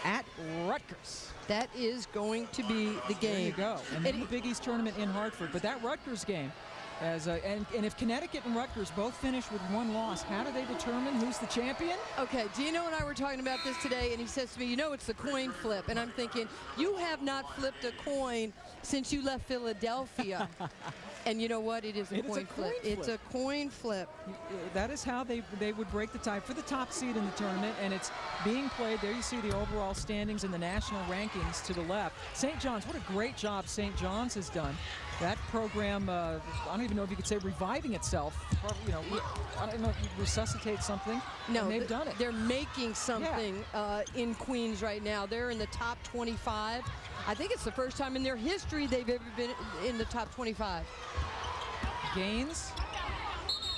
at Rutgers. That is going to be the game. There you go. And then the Big East tournament in Hartford. But that Rutgers game, and if Connecticut and Rutgers both finish with 1 loss, how do they determine who's the champion? Okay, Gino and I were talking about this today, and he says to me, you know, it's the coin flip. And I'm thinking, you have not flipped a coin since you left Philadelphia. And you know what? It is a coin flip. It's a coin flip. That is how they would break the tie for the top seed in the tournament, and it's being played. There you see the overall standings and the national rankings to the left. St. John's, what a great job St. John's has done. That program, I don't even know if you could say reviving itself. Probably, you know, I don't know if you resuscitate something. No, and they've done it. They're making something in Queens right now. They're in the top 25. I think it's the first time in their history they've ever been in the top 25. Gaines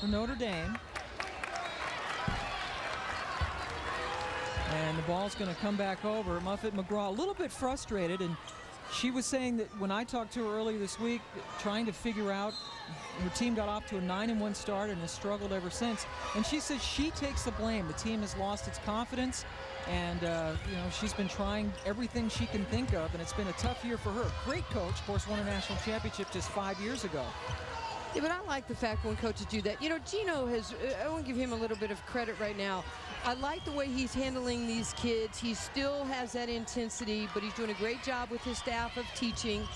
for Notre Dame. And the ball's going to come back over. Muffet McGraw a little bit frustrated, and she was saying that when I talked to her earlier this week, trying to figure out, her team got off to a 9-1 start and has struggled ever since. And she says she takes the blame. The team has lost its confidence, and she's been trying everything she can think of, and it's been a tough year for her. Great coach, of course, won a national championship just 5 years ago. Yeah, but I like the fact when coaches do that. Gino has, I want to give him a little bit of credit right now. I like the way he's handling these kids. He still has that intensity, but he's doing a great job with his staff of teaching.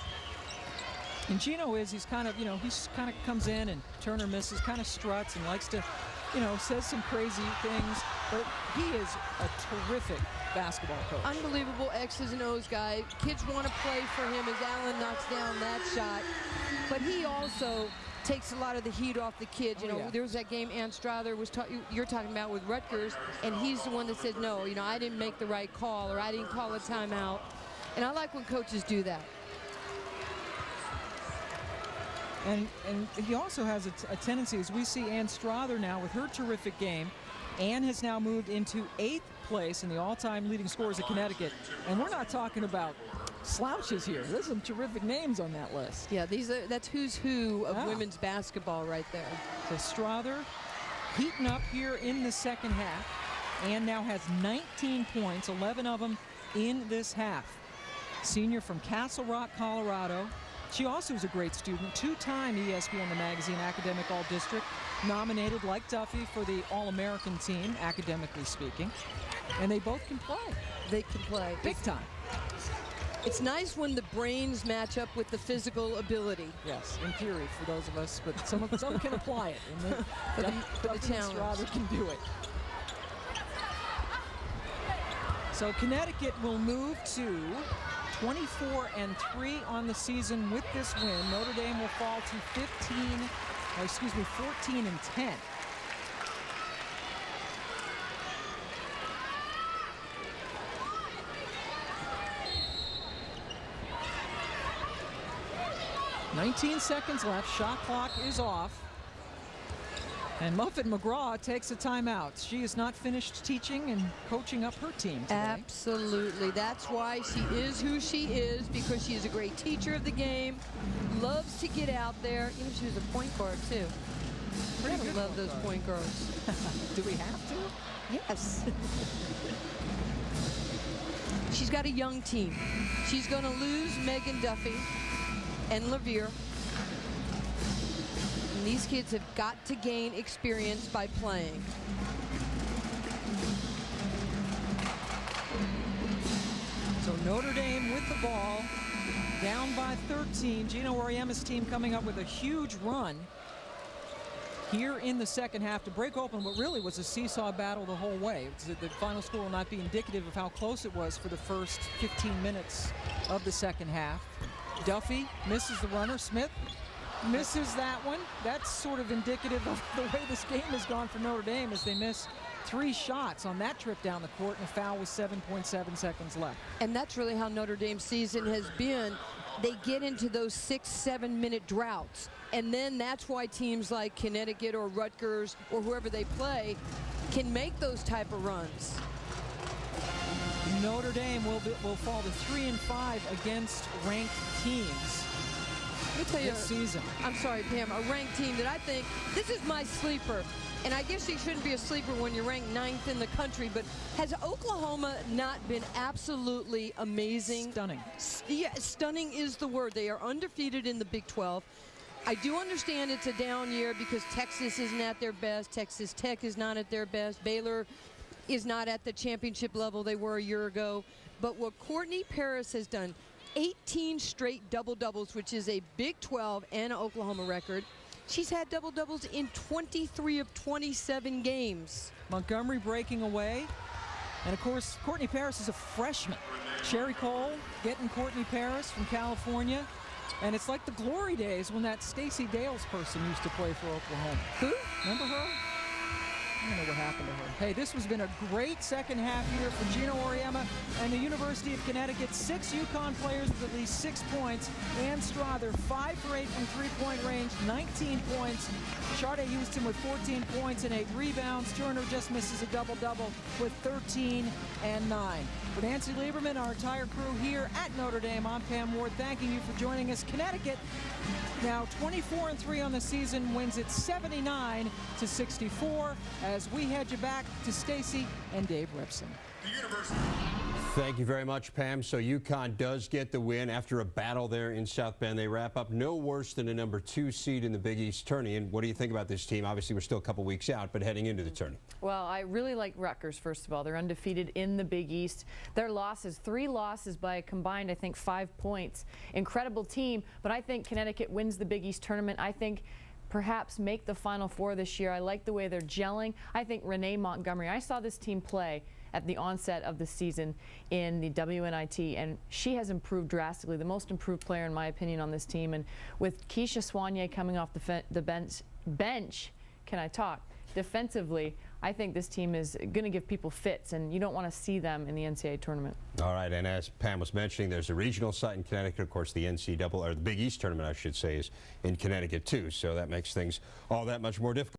And Gino he's kind of comes in and Turner misses, kind of struts and likes to, says some crazy things, but he is a terrific basketball coach. Unbelievable X's and O's guy. Kids want to play for him as Allen knocks down that shot, but he also takes a lot of the heat off the kids. There was that game Ann Strother was you're talking about with Rutgers, and he's the one that said, no, I didn't make the right call, or I didn't call a timeout. And I like when coaches do that. And he also has a tendency, as we see Ann Strother now with her terrific game. Ann has now moved into 8th place in the all-time leading scorers of Connecticut. And we're not talking about slouches here. There's some terrific names on that list. Yeah, that's who's who of women's basketball right there. So Strother heating up here in the second half. Ann now has 19 points, 11 of them in this half. Senior from Castle Rock, Colorado. She also is a great student, 2-time ESPN The Magazine Academic All-District, nominated, like Duffy, for the All-American team, academically speaking. And they both can play. They can play. Big time. It's nice when the brains match up with the physical ability. Yes, in theory for those of us, but some can apply it. And for the challenge. Rather can do it. So Connecticut will move to 24-3 on the season with this win. Notre Dame will fall to 14-10. "19 seconds left. Shot clock is off. And Muffet McGraw takes a timeout. She has not finished teaching and coaching up her team today. Absolutely. That's why she is who she is, because she is a great teacher of the game, loves to get out there. She was a point guard, too. Pretty good. Love those point guards. Do we have to? Yes. She's got a young team. She's going to lose Megan Duffy and LaVere. And these kids have got to gain experience by playing. So Notre Dame with the ball, down by 13. Gino Auriemma's team coming up with a huge run here in the second half to break open what really was a seesaw battle the whole way. The final score will not be indicative of how close it was for the first 15 minutes of the second half. Duffy misses the runner. Smith misses that one. That's sort of indicative of the way this game has gone for Notre Dame, as they miss 3 shots on that trip down the court, and a foul with 7.7 seconds left. And that's really how Notre Dame's season has been. They get into those 6-7 minute droughts, and then that's why teams like Connecticut or Rutgers or whoever they play can make those type of runs. Notre Dame will fall to 3-5 against ranked teams. Let me tell you, this season. I'm sorry, Pam, a ranked team that I think, this is my sleeper. And I guess you shouldn't be a sleeper when you're ranked 9th in the country, but has Oklahoma not been absolutely amazing? Stunning. Yeah, stunning is the word. They are undefeated in the Big 12. I do understand it's a down year because Texas isn't at their best. Texas Tech is not at their best. Baylor is not at the championship level they were a year ago. But what Courtney Paris has done, 18 straight double-doubles, which is a Big 12 and Oklahoma record. She's had double-doubles in 23 of 27 games. Montgomery breaking away. And, of course, Courtney Paris is a freshman. Sherry Cole getting Courtney Paris from California. And it's like the glory days when that Stacey Dales person used to play for Oklahoma. Who? Remember her? I don't know what happened to her. Hey, this has been a great second half here for Gino Auriemma and the University of Connecticut. 6 UConn players with at least 6 points. Ann Strother, 5 for 8 from three-point range, 19 points. Sade Houston with 14 points and 8 rebounds. Turner just misses a double-double with 13 and 9. For Nancy Lieberman, our entire crew here at Notre Dame, I'm Pam Ward, thanking you for joining us. Connecticut now 24-3 on the season, wins it 79-64. As we head you back to Stacy and Dave Ripson. Thank you very much, Pam. So UConn does get the win after a battle there in South Bend. They wrap up no worse than a number 2 seed in the Big East tourney. And what do you think about this team? Obviously, we're still a couple weeks out, but heading into the tourney. Well, I really like Rutgers, first of all. They're undefeated in the Big East. Their losses, 3 losses by a combined, I think, 5 points. Incredible team, but I think Connecticut wins the Big East tournament. I think perhaps make the Final Four this year. I like the way they're gelling. I think Renee Montgomery, I saw this team play at the onset of the season in the WNIT, and she has improved drastically, the most improved player in my opinion on this team. And with Keisha Soigné coming off the bench, can I talk? Defensively, I think this team is going to give people fits, and you don't want to see them in the NCAA tournament. All right, and as Pam was mentioning, there's a regional site in Connecticut. Of course, the NCAA, or the Big East tournament, I should say, is in Connecticut too, so that makes things all that much more difficult.